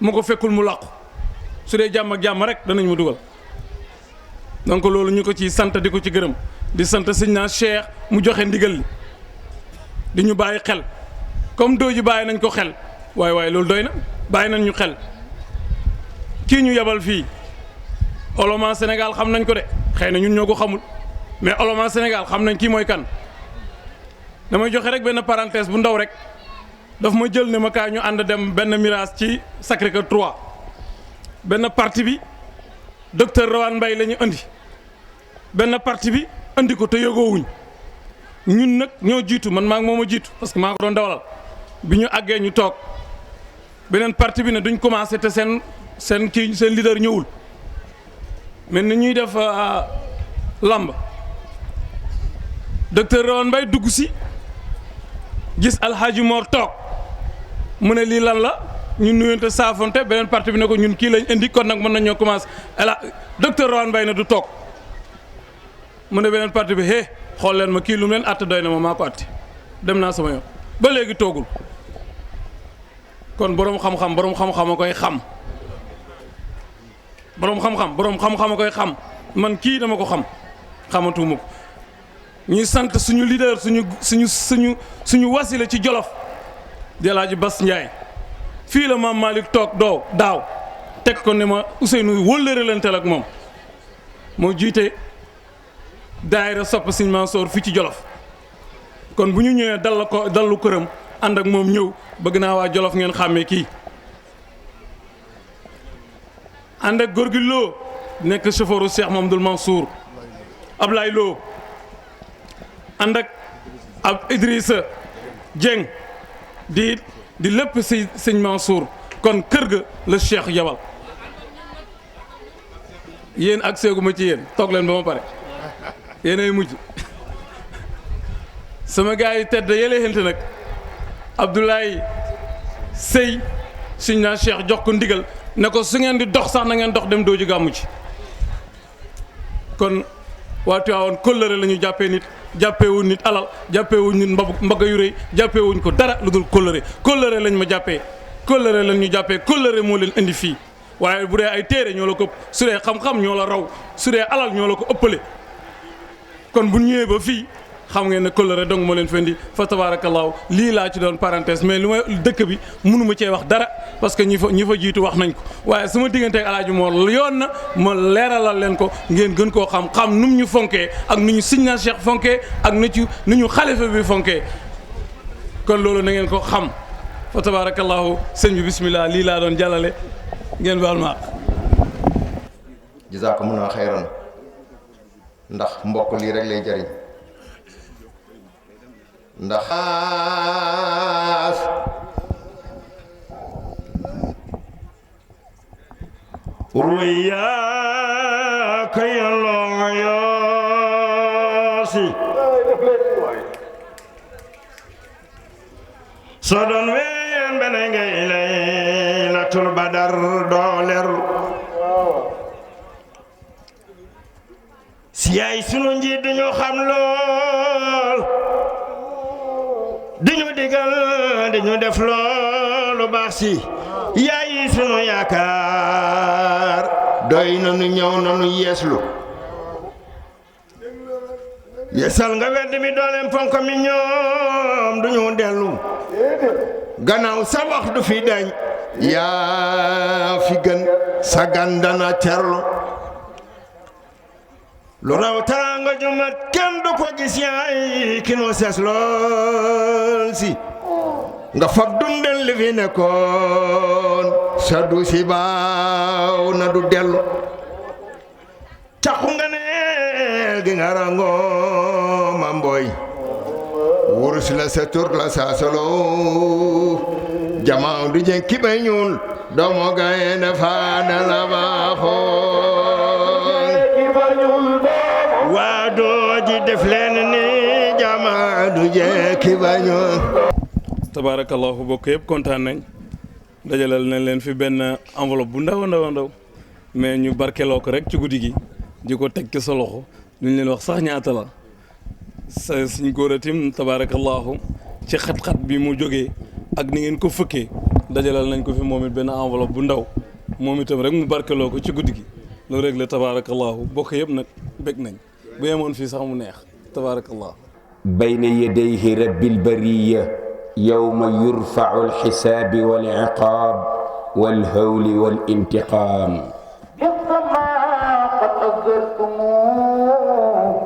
ma ko fekkul mu làqu su dee jàmm ak jàmm rek danañ ma dugal donc loolu ñu ko ci sant di ko ci gërëm di sant sëñ naa Cheikh mu joxe ndigal li di ñu bàyyi xel comme Dodji bàyyi nañ ko xel waaye loolu doy na bàyyi nañ ñu xel kii ñu yebal fii Oloma Sénégal xam nañ ko de xëy na ñun ñoo ko xamul mais Oloma Sénégal xam nañ kii mooy kan damay joxe rek benn parenthèse bu ndaw rek daf ma jël ne ma kaay ñu ànd dem benn mirage ci Sacré-Cœur 3 benn parti bi docteur Rawane Mbaye la ñu andi benn parti bi andi ko te yëgoowuñ ñun nag ñoo jiitu man maa ngi moom a jiitu parce que maa ko doon dawalal bi ñu àggee ñu toog beneen parti bi ne duñ commencé te seen leader ñëwul mais ni ñuy def lamb docteur Rawane Mbaye dugg si gis Alhaji Mor toog mu ne lii lan la ñu nuyonte saafonte beneen parti bi ne ko ñun kii lañ indi kon nag mën nañoo commencé docteur Rawane Mbaye ne du toog mu ne beneen parti bi xool leen ma kii lu mu leen àtt doy na ma maa ko àtti dem naa sama yoon ba léegi toogul kon boroom xam-xam a koy xam boroom xam-xam a koy xam man kii dama ko xam xamatuma ko ñuy sant suñu leader suñu wasila ci Jolof di Alaaji Bas Ndiaye fii la maam Malick toog daaw teg ko ne ma Ousseynou wëllërelanteel ak moom moo jiite daayira sopp Sëñ Mansour fii ci Jolof kon bu ñu ñëwee dallu këram ànd ak moom ñëw bëgg naa waa Jolof ngeen xàmmee kii ànd ak góor gi Lo nekk chauffeuru Cheikh Mamadou Mansour Ablaye Lo ànd ak ab Idrissa Dieng di lépp si Sëñ Mansour kon kër ga la Cheikh yabal yéen ak seeguma ci yéen toog leen ba ma pare yéenay mujj sama gars yi tedd yële xente nag Abdoulaye Sey suñ naa Cheikh jox ko ndigal ne ko su ngeen di dox sax na ngeen dox dem dooju gàmmu ci kon waa Tiwaawan kóllëre la ñu jàppeewuñ nit alal jàppeewuñ nit mbagga yu rëy jàppeewuñ ko dara lu dul kóllëre lañ ma jàppee kóllëre lañ ñu jàppee kóllëre moo leen indi fii waaye bu dee ay téere ñoo la ko su dee xam-xam ñoo la raw su dee alal ñoo la ko ëppale kon bu ñëwee ba fii xam ngeen ne kóllëre donc moo leen fendi fa tabaarakallaahu lii laa ci doon parenthèse mais lu may dëkk bi mënuma cee wax dara parce que ñi fa jiitu wax nañ ko waaye sama diggante ak Alaaji Mor yoon na ma leeralal leen ko ngeen gën koo xam num ñu fonkee ak nu ñu Sëñ na Cheikh fonkee ak nu ñu xalifa bi fonkee kon loolu na ngeen ko xam fa tabaarakallaahu sëñ bi bismillah lii laa doon jàllale ngeen baal ma jazaakumullahu xayran ndax mbokk lii rek lay jariñ ndax ruyaaka yàlla yaasi soo doon ween bene ngay laylatul badar dooler si yaay sunu njiit dañu xam lool dañu digal dañu def loolu baax si yaay sunu yaakaar doy nanu ñëw nanu yeeslu yeesal nga wedd mi dooleem fonk mi ñoom duñu dellu gannaaw sa wax du fi dañ yaa fi gën sa gandana terlu lu raw taraanga jumat kenn du ko gis yaay ki nu sees lool si nga fab dundal li fi nekkoon sa du si baaw na du dellu caqu nga ne gi nga rangoo ma mbooy wurus la sa tur la sa solo jamaa du jën ki bay ñuul doomo gaye ne faana la baaxoon waa dooji def leen ni jamaa du jën ki bay ñuul tabaarakallaahu bokk yëpp kontaan nañ dajalal nañ leen fi benn enveloppe bu ndaw mais ñu barkeloo ko rek ci guddi gi di ko teg ci sa loxo duñ leen wax sax ñaata la sa suñ góoratim tabaarakallaahu ci xat-xat bi mu jógee ak ni ngeen ko fëkkee dajalal nañ ko fi moom it benn enveloppe bu ndaw moom itam rek mu barkeloo ko ci guddi gi loolu rek la tabaarakallaahu bokk yëpp nag bég nañ bu yemoon fii sax mu neex tabaarakallaahu bayna yadayhi rabbil bariyya yawma yurfa'u al-hisaab wal-iqaab wal-hawl wal-intiqaam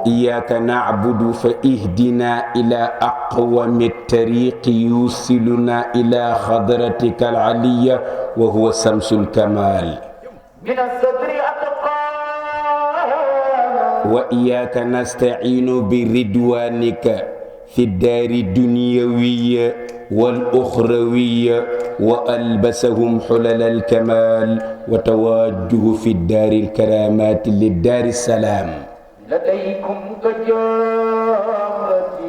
إياك نعبد فاهدنا إلى أقوم الطريق يوصلنا إلى خضرتك العلية وهو شمس الكمال من الصدر وإياك نستعين بردوانك في الدار الدنيوية والأخروية وألبسهم حلل الكمال وتواجه في الدار الكرامات للدار السلام لديكم تجارتي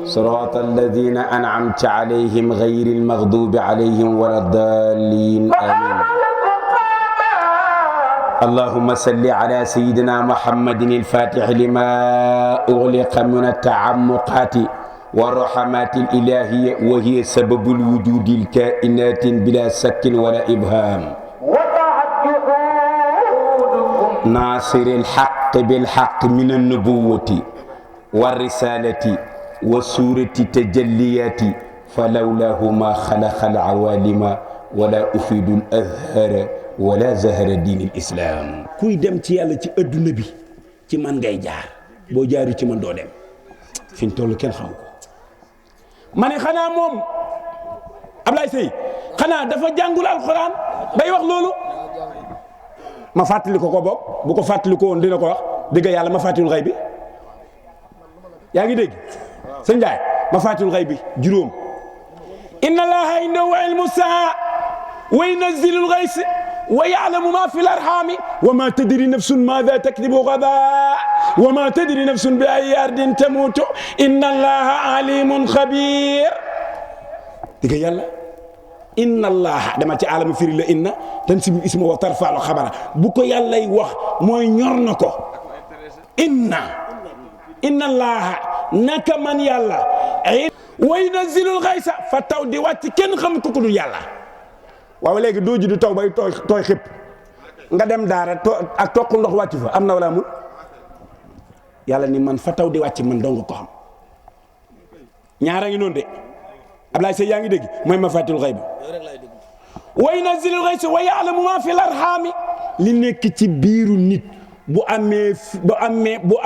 صراط الذين أنعمت عليهم غير المغضوب عليهم ولا الضالين آمين اللهم صل على سيدنا محمد الفاتح لما أغلق من التعمقات والرحمات الإلهية وهي سبب الوجود الكائنات بلا سك ولا إبهام ناصر الحق بالحق من النبوة والرسالة وسورة تجليات فلولاه ما خلق العوالم ولا أفيد الأزهر ولا زهر دين الإسلام kuy dem ci yàlla ci adduna bi ci man ngay jaar boo jaaru ci man doo dem fi ñu toll kenn xam ko ma ne xanaa moom Ablaye Seye xanaa dafa jàngul alxuraan bay wax loolu ma fàttali ko bopp bu ko fàttali ko woon dina ko wax dëgg yàlla ma fàttiwul xëy bi yaa ngi dégg sëñ Ndiaye ma fàttiwul xëy bi juróom inna allaha indahu ilmu saa wa yunazzilul ghays wa ya'lamu ma fil arhami wa ma tadri nafsun madha takdibu ghadan wa ma tadri nafsun bi ayyi ardin tamutu inna allaha alimun khabir dëgg yàlla inna allaha dama ci alamu firi la inna tansibu isma wa tarfa'u xabara bu ko yàllay wax mooy ñor na ko inna allaha naka man yàlla wa yunazzilul ghaysa fa taw di wàcc kenn xam ko ku dul yàlla waaw léegi doo ji du taw bay tooy xëpp nga dem daara ak toq ndox wàcc fa am na wala amul yàlla ni man fa taw di wàcc man dong ko xam ñaara ngi noonu de Ablaye Seye yaa ngi dégg mooy mafaatihul gayb wa yunazzilul ghaysa wa ya'lamu ma fil arhami li nekk ci biiru nit bu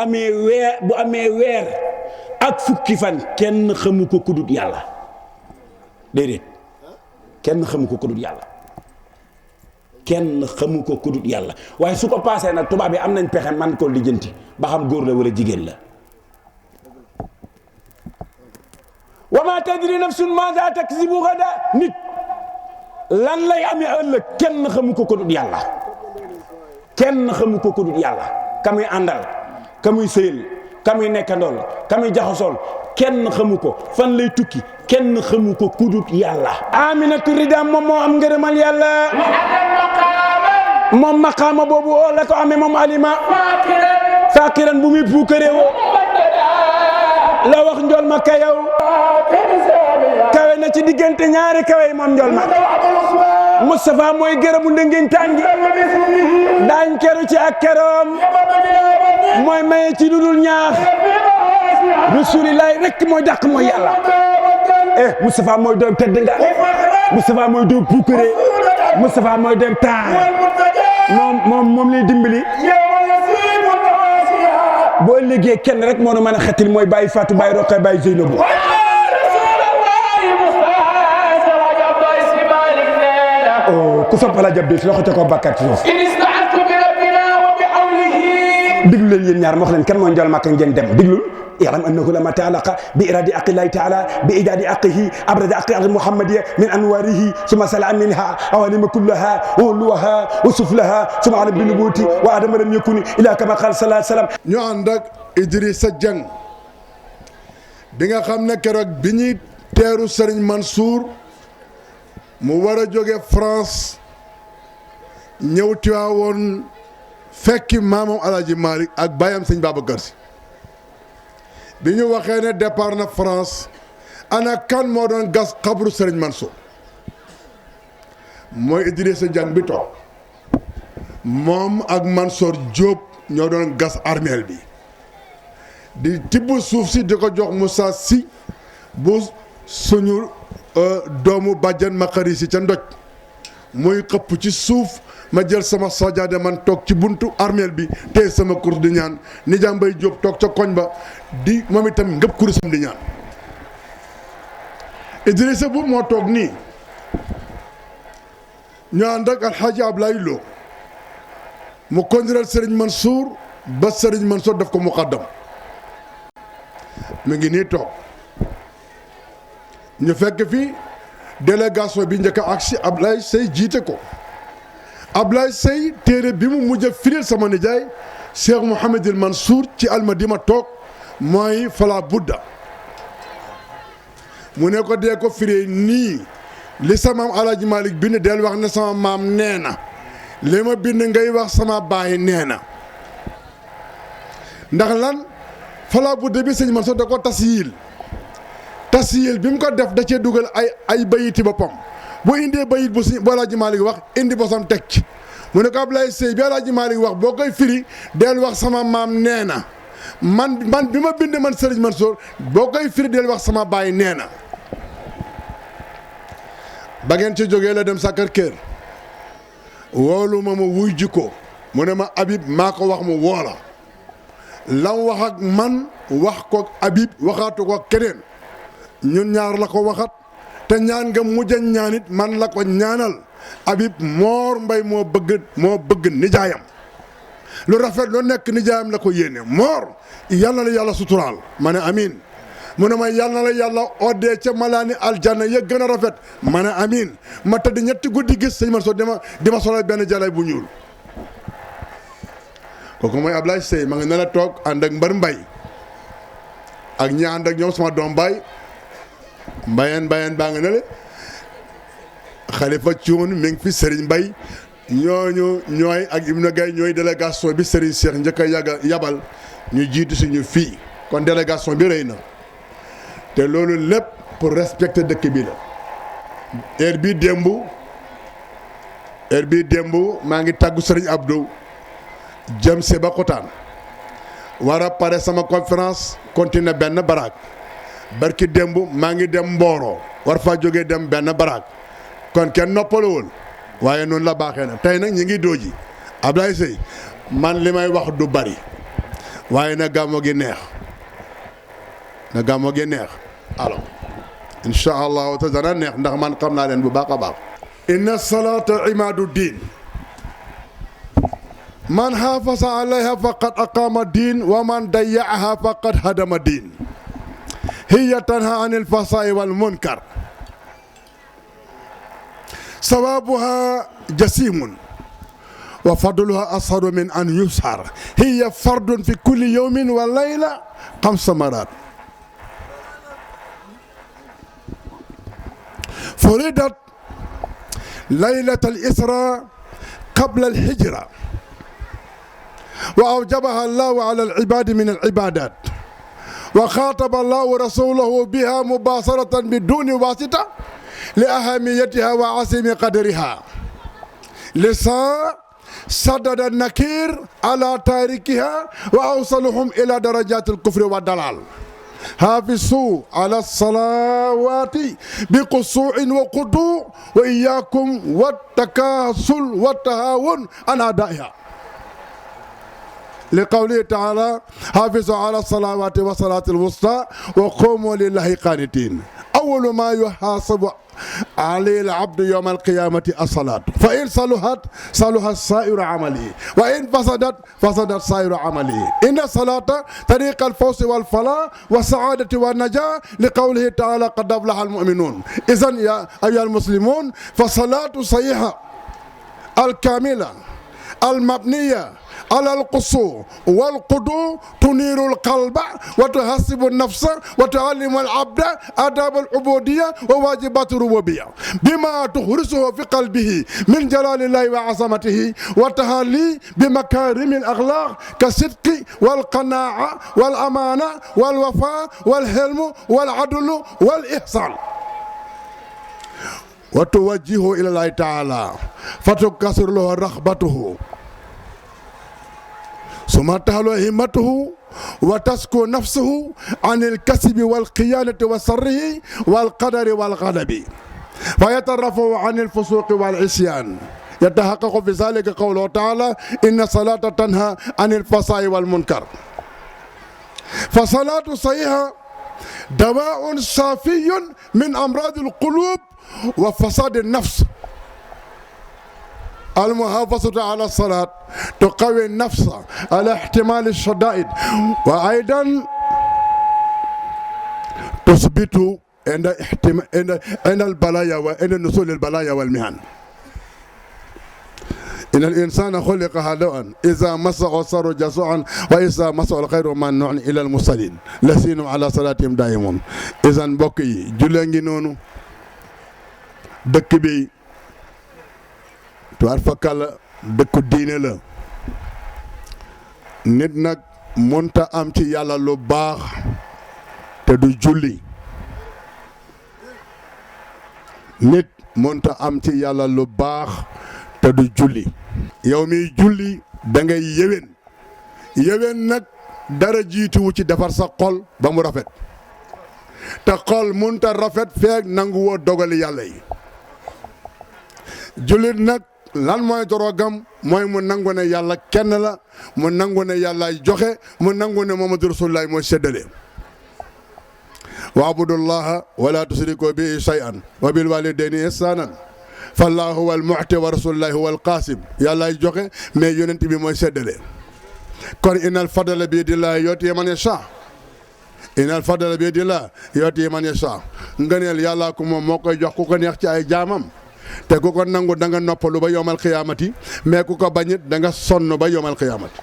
amee weer ak fukki fan kenn xamu ko kudut yàlla déedéet kenn xamu ko kudut yàlla kenn xamu ko kudut yàlla waaye su ko paasee nag tubaab yi am nañ pexe man ko lijjanti ba xam góor la wala jigéen la wa ma tadri nafsun maza taksibu gada nit lan lay amee ëllëg kenn xamu ko kudut yàlla kenn xamu ko kudut yàlla kamuy àndal kamuy sëyal kamuy nekkandool kamuy jaxasool kenn xamu ko fan lay tukki kenn xamu ko kudut yàlla aminatu ridam moom moo am ngërëmal yàlla moom maqaama boobu la ko amee moom alima fakiran bu muy puukareewoo la wax njool ma kayaw kawe na ci diggante ñaari kawe yi moom njool ma Moustapha mooy gërëmu ndëngeen tàngi daañ keru ci ak keroom mooy maye ci dudul ñaax rasulillahi rek mooy dàq mooy yàlla Moustapha mooy doom tedd nga Moustapha mooy doom puukare Moustapha mooy doom taar moom lay dimbali boo liggéey kenn rek moo nu mën a xettil mooy bàyyi Fatou bàyyi Roqe bàyyi Zeynabu ku sopp la jab si loxo te ko bàkkaat ci suuf diglu leen yéen ñaar ma wax leen kan mooy njol Makka ngeen dem diglul يعلم أنه لما تعلق بإرادة أق الله تعالى بإيجاد أقه أبرز أق المحمدية من أنواره ثم سلع منها أوانم كلها وولوها وسفلها ثم على بنبوتي وآدم لم يكن إلا كما قال صلى الله عليه وسلم ñu ànd ak Idrissa Dieng bi nga xam ne keroog bi ñuy teeru Serigne Mansour mu war a jóge France ñëw Tiwaawoon fekki maamam Alaaji Malick ak bayam Sëñ Babacar Si bi ñu waxee ne départ na France ana kan moo doon gas xabru Serigne Mansour mooy Idrissa Dieng bi toog moom ak Mansour Diop ñoo doon gas armeel bi di tibb suuf si di ko jox Moussa Sy bu suñu doomu bàjjan Makari Si ca ndoj muy xëpp ci suuf ma jël sama sajaade man toog ci buntu armeel bi te sama course di ñaan Nijaam Mbay Jóob toog ca koñ ba di moom itam ngëpp kurusam di ñaan Idrissa bu moo toog nii ñu ànd ak Alxaaji Ablaye Lo mu kondiral Serigne Mansour ba Serigne Mansour def ko muqaddam mu ngi nii toog ñu fekk fi délégation bi njëkk ak si Ablaye Seye jiite ko Ablaye Seye téere bi mu mujj a firil sama nijaay Cheikh Mouhamadul Mansour ci almadi ma toog mooy Fala Budda mu ne ko dee ko firee nii li sama maam Alaaji Malick bind del wax ne sama maam nee na li ma bind ngay wax sama baay nee na ndax lan Fala Budda bi sëñ Mansour da ko tasiyil bi mu ko def da cee dugal ay bayiti boppam bu indee bayit bu si bu Alaaji Malick wax indi bosam teg ci mu ne ko Ablaye Seye bi Alaaji Malick wax boo koy firi del wax sama maam nee na man bi ma bind man Serigne Mansour boo koy firi del wax sama baay nee na ba ngeen ci jógee la dem Sacré-Cœur woolu ma wuy jikko mu ne ma Habib maa ko wax mu woola lam wax ak man wax ko Habib waxaatu ko keneen ñun ñaar la ko waxat te ñaan nga mujj a ñaanit man la ko ñaanal Habib Mor Mbaye moo bëgg nijaayam lu rafet lu nekk nijaayam la ko yéene Mor yàlla la yàlla suturaal ma ne amiin mu ne ma yàlla la yàlla oddee ca malaani aljanna ya gën a rafet ma ne amiin ma tëdd ñetti guddi gis sëñ Mansour di ma solal benn jalay bu ñuul kooku mooy Ablaye Seye ma nga ne la toog ànd ak Mbar Mbay ak ñi ànd ak ñoom sama doom baay mbayeen baa nga ne le Khalifa Thioune mi ngi fi Serigne Mbaye ñooñu ñooy ak Ibnu Gaye ñooy délégation bi Serigne Cheikh njëkk a yabal ñu jiitu suñu fii kon délégation bi rëy na te loolu lépp pour respecter dëkk bi la heure bii démb maa ngi tàggu Serigne Abdou jëm Sébikotane war a pare sama conférence continuer benn baraak barki démb maa ngi dem Mboro war faa jógee dem benn baraak kon kenn noppalawul waaye noonu la baaxee na tey nag ñi ngi dooji Ablaye Seye man li may wax du bari waaye na gàmmo gi neex alors incha allah te dana neex ndax man xam naa leen bu baax a baax inna salata imadu diin man xaafasa alayha faqad aqama diin wa man dayyaaha faqad hadama diin hiya tanha anil fahsaa'i wal munkar sawabuha jasimun wa fadluha asharu min an yushar hiya fardun fi kulli yawmin wa layla 5 marat furidat laylat al-isra qabla al-hijra wa awjabaha allahu ala al-ibadi min al-ibadat wa khataba allahu rasulahu biha mubasharatan biduni wasita لأهميتها وعظيم قدرها لسا سدد النكير على تاركها وأوصلهم إلى درجات الكفر والضلال حافظوا على الصلوات بخشوع وخضوع وإياكم والتكاسل والتهاون عن أدائها لقوله تعالى حافظوا على الصلوات والصلاة الوسطى وقوموا لله قانتين أول ما يحاسب عليه العبد يوم القيامة الصلاة فإن صلحت صلح سائر عمله وإن فسدت فسدت سائر عمله إن الصلاة طريق الفوز والفلاح والسعادة والنجاة لقوله تعالى قد أفلح المؤمنون إذن يا أيها المسلمون فالصلاة صحيحة الكاملة المبنية على القصور والقدور تنير القلب وتحسب النفس وتعلم العبد آداب العبودية وواجبات الربوبية بما تخرسه في قلبه من جلال الله وعظمته وتهالي بمكارم الأخلاق كالصدق والقناعة والأمانة والوفاء والحلم والعدل والإحسان وتوجهه إلى الله تعالى فتكسر له رغبته ثم تهلو همته وتسكو نفسه عن الكسب والخيانة وسره والقدر والغضب فيترفع عن الفسوق والعصيان يتحقق في ذلك قوله تعالى إن الصلاة تنهى عن الفحشاء والمنكر فصلاة صحيحة دواء شافي من أمراض القلوب وفساد النفس المحافظة على الصلاة تقوي النفس على احتمال الشدائد وأيضا تثبت عند البلايا وعند نزول البلايا والمهن. إن الإنسان خلق هلوعا إذا مسه الشر جزوعا وإذا مسه الخير منوعا إلى المرسلين الذين على صلاتهم دائمون. إذا mbokk yi jullee ngi noonu dëkk bi tuwaar fakkal dëkku diine la nit nag mënta am ci yàlla lu baax te du julli nit mënta am ci yàlla lu baax te du julli yow mi julli da ngay yéwén nag dara jiituwu ci defar sa xol ba mu rafet te xol mënta rafet feek nangu woo dogali yàlla yi jullit nag lan mooy dorogam mooy mu nangu ne yàlla kenn la mu nangu ne yàllaay joxe mu nangu ne Muhammadu Rasulullah mooy séddale waabudullaha wala tusriku bihi shay'an wa bil walidayni ihsanan fallahu huwa al mu'ti wa rasulullahi huwa al qasim yàllaay joxe mais yonent bi mooy séddale kon innal fadla bi yadillahi yu'ti man yasha innal fadla bi yadillahi yu'ti man yasha ngëneel yàllaa ko moom moo koy jox ku ko neex ci ay jaamam te ku ko nangu da nga noppalu ba yowmal xiyaamati mais ku ko bañit da nga sonn ba yowmal xiyaamati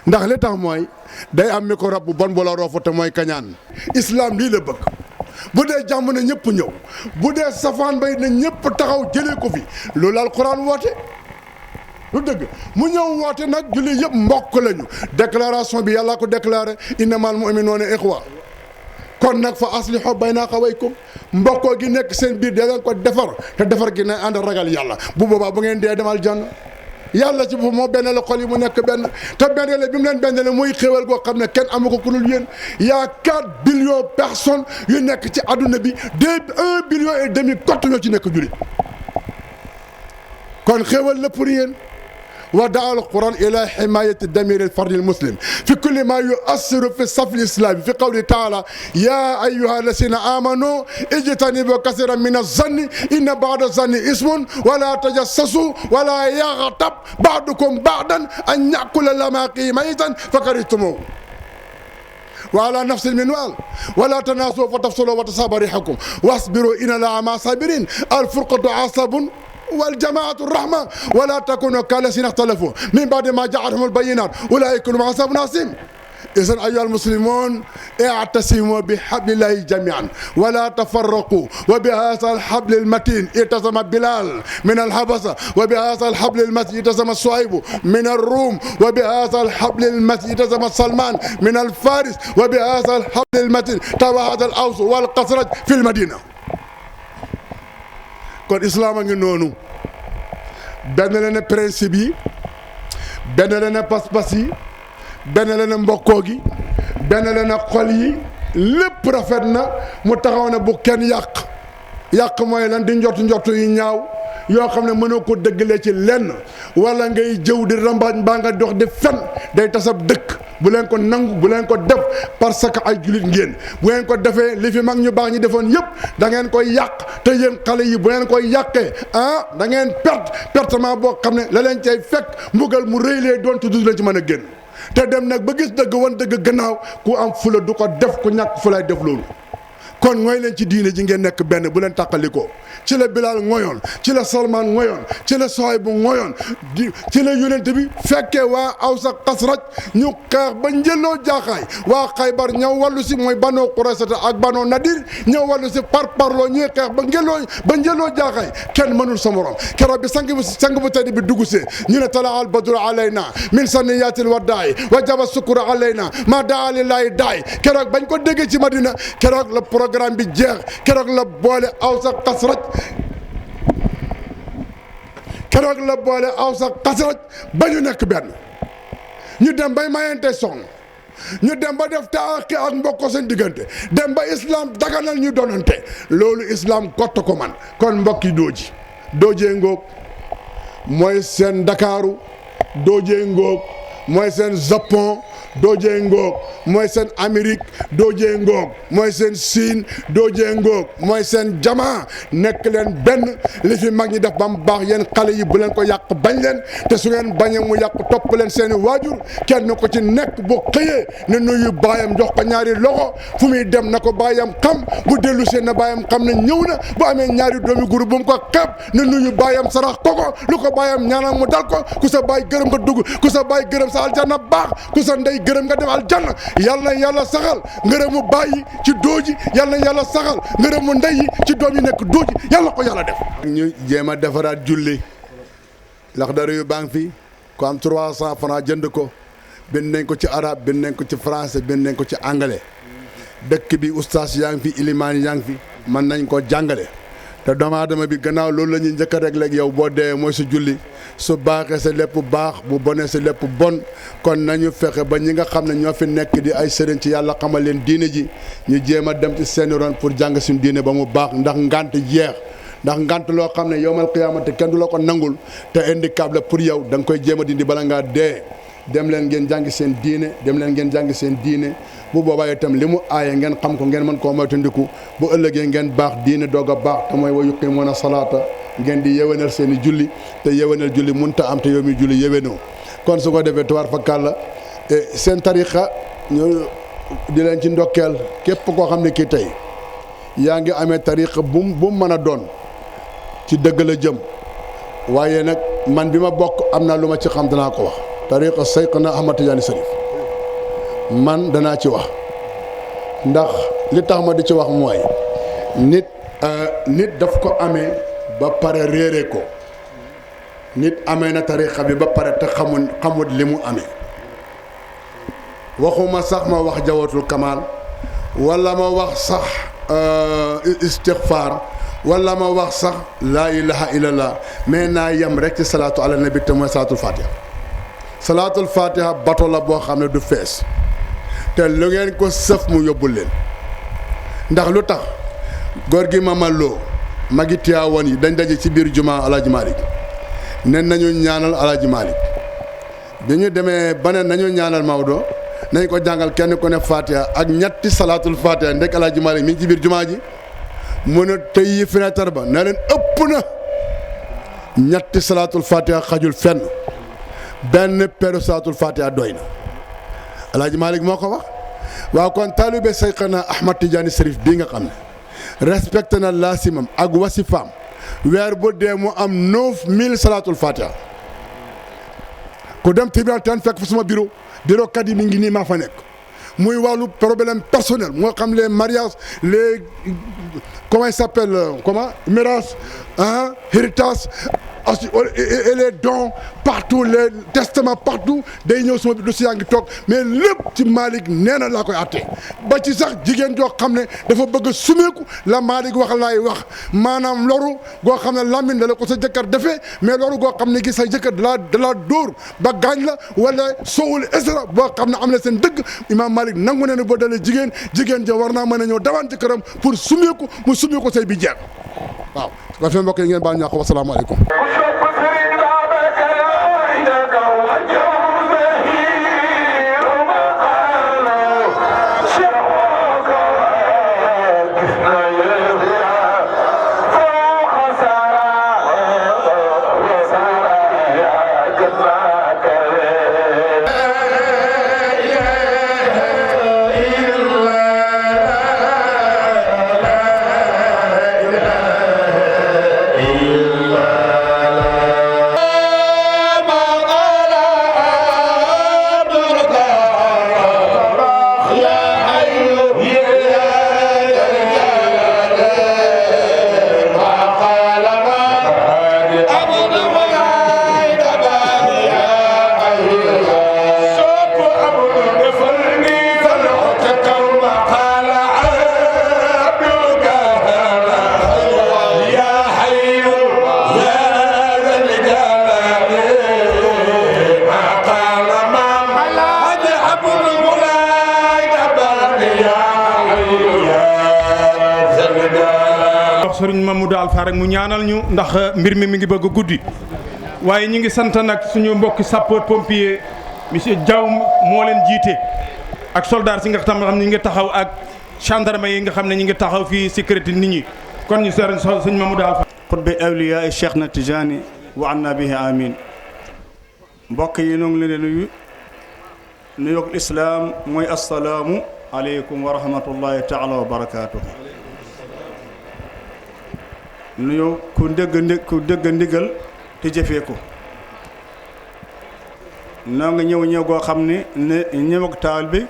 ndax li tax mooy day am microbe bu bon bu la roofu te mooy kañaan islam lii la bëgg bu dee jàmm na ñëpp ñëw bu dee safaan bay na ñëpp taxaw jëlee ko fi loolu alquran woote lu dëgg mu ñëw woote nag julli yëpp mbokk lañu déclaration bi yàlla ko déclaré innamal mu'minuuna ixwa kon nag fa aslihu bayna axawaykum mbokkoo gi nekk seen biir dee leen ko defar te defar gi ne ànd ragal yàlla bu boobaa bu ngeen dee demal jann yàlla ci boppam moo benn la xol yi mu nekk benn te benn la bi mu leen benn la muy xéwal goo xam ne kenn amu ko ku dul yéen y'a 4 billions personnes yu nekk ci adduna bi 1,5 billion kott ñoo ci nekk jullit kon xéwal la pour yéen ودعا القرآن إلى حماية الضمير الفردي المسلم في كل ما يؤثر في الصف الإسلامي في قوله تعالى يا أيها الذين آمنوا اجتنبوا كثيرا من الظن إن بعض الظن اسم ولا تجسسوا ولا يغتب بعضكم بعضا أن يأكل لما ميتا فكرهتموه وعلى نفس المنوال ولا تناسوا فتفصلوا وتصاب ريحكم واصبروا إن الله مع الصابرين الفرقة عصب والجماعة الرحمة ولا تكونوا كالذين اختلفوا من بعد ما جاءتهم البينات أولئك هم عذاب عظيم. إذن أيها المسلمون اعتصموا بحبل الله جميعا ولا تفرقوا وبهذا الحبل المتين التزم بلال من الحبشة وبهذا الحبل المتين التزم صهيب من الروم وبهذا الحبل المتين التزم سلمان من الفارس وبهذا الحبل المتين توحد الأوس والخزرج في المدينة. kon islam a ngi noonu benn la ne principe yi benn la ne pas-pas yi benn la ne mbokkoo gi benn la ne xol yi lépp rafet na mu taxaw ne bu kenn yàq mooy lan di njott yi ñaaw yoo xam ne mënoo ko dëggalee ci lenn wala ngay jëw di rambaaj mbaa nga dox di fen day tasab dëkk bu leen ko nangu bu leen ko def parce que ay julit ngeen bu ngeen ko defee li fi mag ñu baax ñi defoon yëpp da ngeen koy yàq te yéen xale yi bu ngeen koy yàqee da ngeen pertement boo xam ne la leen cay fekk mbugal mu rëy lee doon te du leen ci mën a génn te dem nag ba gis dëgg wan dëgg gannaaw ku am fula du ko def ku ñàkk fulay def loolu kon mooy leen ci diine ji ngeen nekk benn bu leen tàqalikoo ci la Bilal ngoyoon ci la Salman ngoyoon ci la Suhayb bu ngoyoon ci la yonent bi fekkee waa Aws ak Xasraj ñu xeex ba njëloo jaaxaay waa Xaybar ñëw wàllu si mooy Banu Quraysata ak Banu Nadir ñëw wàllu si parloo ñuy xeex ba njëloo jaaxaay kenn mënul sa morom keroog bi sang bu tedd bi dugg see ñu ne tala al badru alayna min sanniyatil waddaay wa jaba sukura alayna ma daa lillahi daay keroog bañ ko déggee ci Madina keroog la programme bi jeex keroog la boole Aws ak Xasraj keroog la boole Aws ak Xasraj ba ñu nekk benn ñu dem bay mayante soxna ñu dem ba def taaki ak mbokk seen diggante dem ba islam daganal ñu donante loolu islam kott ko man kon mbokki doojee ngóog mooy seen Ndakaaru doojee ngóog mooy seen Japon doojee ngoog mooy seen Amérique doojee ngoog mooy seen Chine doojee ngoog mooy seen jamaa nekk leen benn li fi mag ñi def ba mu baax yéen xale yi bu leen ko yàq bañ leen te su ngeen bañee mu yàq topp leen seeni waajur kenn ko ci nekk bu xëyee ne nuyu baayam jox ko ñaari loxo fu muy dem na ko baayam xam bu dellu seen na baayam xam ne ñëw na bu amee ñaari doomi guru bu mu ko xeeb ne nuyu baayam sarax koko lu ko baayam ñaanal mu dal ko ku sa baay gërëm nga dugg ku sa baay gërëm sa aljanna baax ku sa ndey gërëm nga dem aljanna yal na yàlla saxal ngërëmu baay yi ci dooji yal na yàlla saxal ngërëmu ndey yi ci doom yi nekk dooji yàlla ko yàlla def. ñu jéem a defaraat julli ndax dara yu baa ngi fi ko am 300 francs jënd ko bind nañ ko ci arabe bind nañ ko ci français bind nañ ko ci anglais dëkk bi oustaz yaa ngi fi ilimaan yaa ngi fi mën nañ ko jàngale te doomu aadama bi gannaaw loolu la ñuy njëkk a réglé ak yow boo dee mooy sa julli su baaxee sa lépp baax bu bonee sa lépp bon kon nañu fexe ba ñi nga xam ne ñoo fi nekk di ay sëriñ ci yàlla xamal leen diine ji ñu jéem a dem ci seeni ron pour jàng suñu diine ba mu baax ndax ngant jeex ndax ngant loo xam ne yowmal qiyaamati kenn du la ko nangul te handicap la pour yow da nga koy jéem a dindi bala ngaa dee dem leen ngeen jàngi seen diine dem leen ngeen jàngi seen diine bu boobaa itam li mu aaye ngeen xam ko ngeen mën koo moytandiku bu ëllëgee ngeen baax diine doog a baax te mooy wa yuqimuuna salaata ngeen di yewenal seen i julli te yewenal julli mënut a am te yow mi julli yewenoo kon su ko defee tubaar fa kàlla seen tariqa ñu di leen ci ndokkeel képp koo xam ne kii tey yaa ngi amee tariqa bu mu mën a doon ci dëgg la jëm waaye nag man bi ma bokk am naa lu ma ci xam danaa ko wax. tariqa Seyxna Ahmad Tidiane Sarif man danaa ci wax ndax li tax ma di ci wax mooy nit daf ko amee ba pare réere ko nit amee na tariqa bi ba pare te xamut li mu amee waxuma sax ma wax jawatul kamal wala ma wax sax istixfaar wala ma wax sax laa ilaha illallah mais naa yem rek ci salaatu ala nabi te mooy salaatul fatiha salaatul fatiha bato la boo xam ne du fees te lu ngeen ko sëf mu yóbbul leen ndax lu tax góor gi Mama Lo magi Tiwaawan yi dañ daje ci biir juma Alaaji Malick nen nañu ñaanal Alaaji Malick bi ñu demee ba ne nañu ñaanal Maodo nañ ko jàngal kenn ku ne fatiha ak ñetti salaatul fatiha ndek Alaaji Malick mi ngi ci biir jumaa ji mën a tëyi fenêtre ba ne leen ëpp na ñetti salaatul fatiha xajul fenn benn peru salaatul fatiha doy na Alaaji Malick moo ko wax waaw kon taalibe Seyxna Ahmad Tidiane Sarif bii nga xam ne respecté na laasimam ak wasifaam weer bu dee mu am 9000 salaatul fatiha ku dem tribunal ten fekk fa suma bureau kat yi mi ngi nii maa fa nekk muy wàllu problème personnel moo xam les mariages les comment il s'appelle miraas héritage et les dons partout les testaments partout day ñëw sama dossier yaa ngi toog mais lépp ci Malick nee na laa koy àtte ba ci sax jigéen joo xam ne dafa bëgg a sumeeku la Malick wax laay wax maanaam loru goo xam ne lamine da la ko sa jëkkër defee mais loru goo xam ne gi sa jëkkër da la dóor ba gaañ la wala soowul esra boo xam ne am na seen dëgg Imam Malick nangu ne ne boo dalee jigéen ja war naa mën a ñëw dawaan jëkkëram pour sumeeku mu sumeeku say bi jeex waaw nga fi mbokk yi ngeen baal ñàkk wasalaamaaleykum Sëriñ Mamadou Alpha rek mu ñaanal ñu ndax mbir mi ngi bëgg a guddi waaye ñi ngi sant nag suñu mbokki sapeur pompier monsieur Diaw moo leen jiite ak soldat si nga xam ne ñi ngi taxaw ak gendarme yi nga xam ne ñi ngi taxaw fii sécurité nit ñi kon ñu seer sëñ Mamadou Alpha xutbe awliyaa Cheikh na Tijaani wa anna bihi amin mbokk yi noo ngi leen di nuyu nuyoog islaam mooy assalaamu aleykum wa rahmatullahi taala wa barakaatuhu nuyu ku dégg ndigal te jëfee ko noo nga ñëw goo xam ne ñëw ak taal bi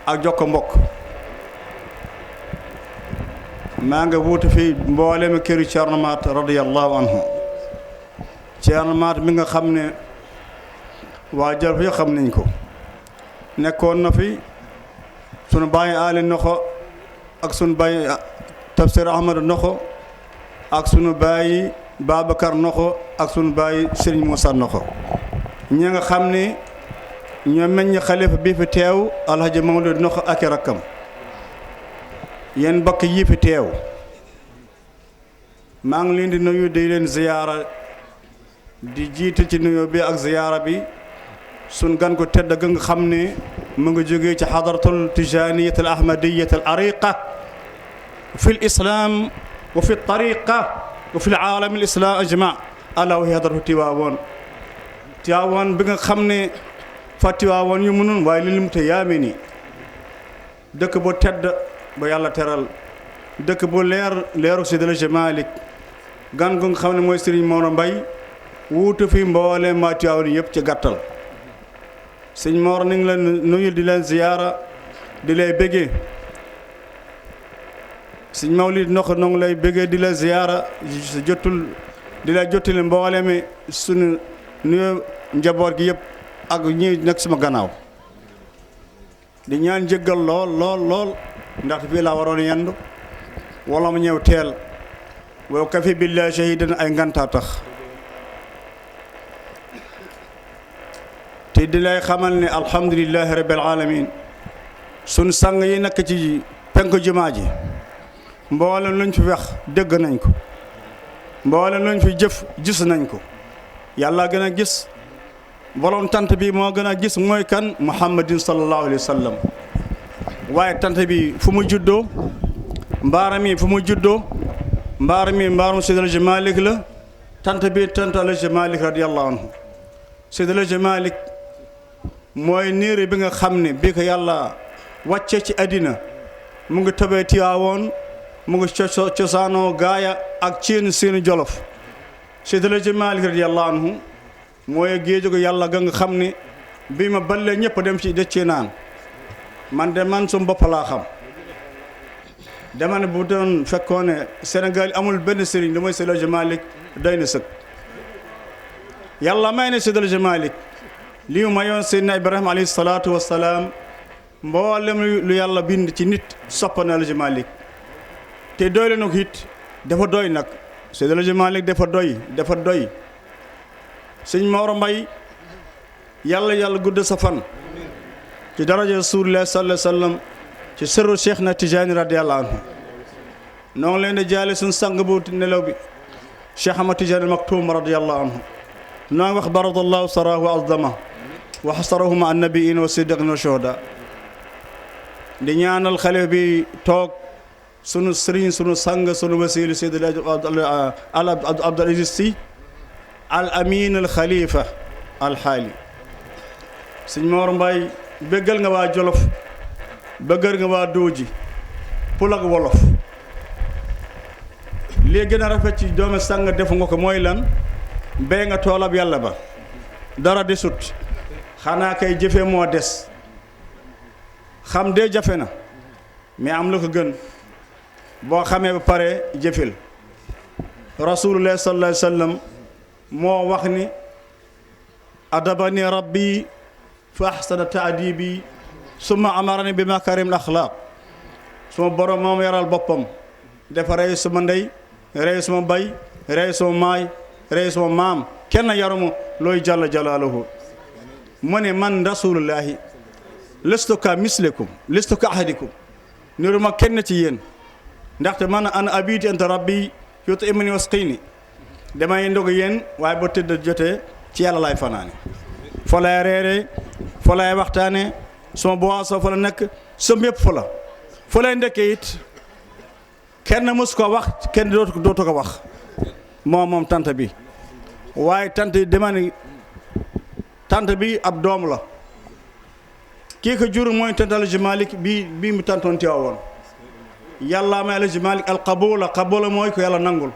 ak jokko mbokk maa nga wuutu fi mboolem këri Ceerno Maat radiyallahu anhu Ceerno Maat mi nga xam ne waa Jolof yi xam nañ ko nekkoon na fi sunu bàyyi Ali Noxo ak sunu bàyyi Tafsir Ahmadu Noxo ak sunu bàyyi Babacar Noxo ak sunu bàyyi Serigne Moussa Noxo ñi nga xam ne ñoo meññ xalifa bii fi teew Alhaji Mamadou Noxo ak i rakkam yéen mbokk yi fi teew maa ngi leen di nuyu di leen ziyaara di jiite ci nuyu bi ak ziyaara bi sun gan ko tedd ga nga xam ne mu ngi jógee ci xadaratul tijaniyat al ahmadiyat al ariqa fi l islam wa fi tariqa wa fi l aalam al islam ajma ala wa hadaratu Tiwaawoon bi nga xam ne fa Tiwaawoon yu mënun waaye li lim te yaame ni dëkk bu tedd ba yàlla teral dëkk bu leeru Seydi El Hadji Malick gan gu nga xam ne mooy Serigne Mor Mbaye wuutu fi mboole ma Tiwaawoon yëpp ci gàttal sëñ Mor ni ngi leen nuyu di leen ziyaara di lay bëggee sëñ Mawlid Noxo noo ngi lay bëggee di la ziyaara di la jottali mboole mi sunu nuyu njaboot gi yëpp ak ñi nekk sama gannaaw di ñaan jéggal lool ndaxte fii laa waroon yendu wala mu ñëw teel wa kafi billahi shahidan ay ngantaa tax te di lay xamal ne alhamdulillahi rabbil alamin sun sang yi nekk ci penku jumaa ji mboolem luñ fi wax dégg nañ ko mboolem luñ fi jëf gis nañ ko yàlla gën a gis borom tant bi moo gën a gis mooy kan muhammadin sallallahu alayhi wa sallam waaye tant bi fu mu juddoo mbaaram yi fu mu juddoo mbaaram Seydi El Hadji Malick la tant bi tant El Hadji Malick radiyallahu anhu Seydi El Hadji Malick mooy niiri bi nga xam ne bi ko yàlla wàcce ci àddina mu ngi tëbee Tiwaawoon mu ngi cosaanoo gaaya ak ciin seeni Jolof Seydi El Hadji Malick radiyallahu anhu mooy géeju ko yàlla ga nga xam ne bi ma balee ñëpp dem ci dëccee naan man sum bopp laa xam dama ne bu doon fekkoon ne Sénégal amul benn sëriñ lu mooy Seydi El Hadji Malick doy na sëkk yàlla may ne Seydi El Hadji Malick li mu mayoon Seydina Ibrahima alayhi salaatu wassalaam mboolem lu yàlla bind ci nit soppa na El Hadji Malick te doy la nag it dafa doy nag Seydi El Hadji Malick dafa doy sëñ Mor Mbaye yàlla gudd sa fan ci daraja Rasulullah sallallahu alayhi wa sallam ci sërru Cheikh na Tijaani radiyallahu anhu noo ngi leen di jaale suñ sang bu nelaw bi Cheikh Ahmad Tijaani Maktoum radiyallahu anhu noo ngi wax baradallahu saraahu wa azdama wa xasarahu ma annabiin wa siddiqin wa shuhada di ñaanal xale bi toog sunu sëriñ sunu sang sunu wasiili Seydi Abdul Aziz Sy al amin al xalifa al xaali sëñ Mor Mbaye bëggal nga waa Jolof bëggal nga waa Dooji Pul ak Wolof lii gën a rafet ci doomi sang defu nga ko mooy lan béy nga toolab yàlla ba dara desut xanaa kay jëfe moo des xam dee jafe na mais am la ko gën boo xamee ba pare jëfil rasulullah sallallahu alayhi wa sallam moo wax ni adabani rabbi fa ahsana taadibi summa amarani bi makarim al axlaaq suma borom moom yaral boppam dafa rey suma ndey rey suma bay rey suma maay rey suma maam kenn yaruma looy jalla jalaaluhu mu ne man rasulullahi lestu ka mislekum lestu ka ahadikum niruma kenn ci yéen ndaxte man ana abiti anta rabbi yutimuni wasqini damay ndog yéen waaye ba tëdd jotee ci yàlla laay fanaane fa lay reere fa lay waxtaane sama boisson fa la nekk sama yëpp fa lay ndekkee it kenn mës ko wax kenn dootu ko wax moom tant bi waaye tant dama ni tant bi ab doom la kii ko jur mooy tant Alaaji Malick bii mu tantoon Tiwaawoon yàlla may Alaaji Malick al qabula mooy ko yàlla nangul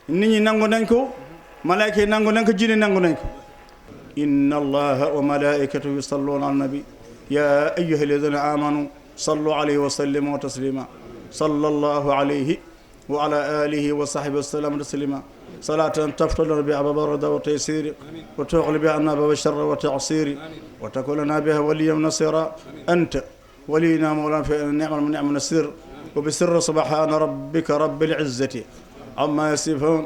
nit ñi nangu nañ ko malaayka yi nangu nañ ko jinne nangu nañ ko inna allaha wa malaikatahu yusalluna ala nabi ya ayyuha alladhina amanu sallu alayhi wa sallimu taslima sallallahu alayhi wa ala alihi wa sahbihi wa sallam taslima salatan taftaluna biha baba rada wa taysiri wa tughli biha anna baba sharra wa ta'siri wa takununa biha waliyan nasira anta waliyuna mawlana fa ni'mal nasir wa bi sirri subhana rabbika rabbil izzati amma yasifun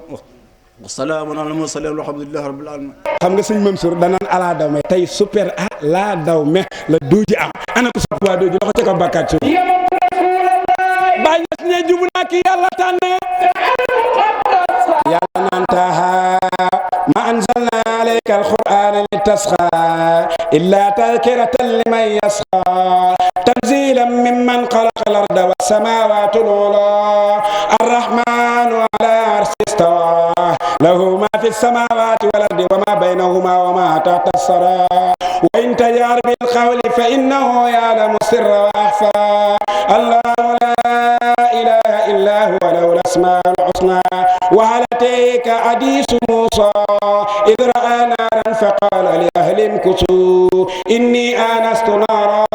wa salaamun alal mursaliin walhamdulillahi rabbil alamin. xam nga sëñ Mansour danaan ala daw me tey super laa daw me la dooji am ana ko sopp waa dooji loxo ca ko bakkaat suuf bàyyi ñes ne jubu naa ki yàlla tànne yàlla naan taaha ma anzalna alayka alqur'ana litasqa illa tadhkiratan liman yasqa tanzilan mimman khalaqa al-arda was-samawati al-ula ar-rahmanu ala arshi istawa له ما في السماوات والأرض وما بينهما وما تحت الثرى وإن تجهر بالقول فإنه يعلم السر وأخفى الله لا إله إلا هو له الأسماء الحسنى وهل أتاك حديث موسى إذ رأى نارا فقال لأهلهم امكثوا إني آنست نارا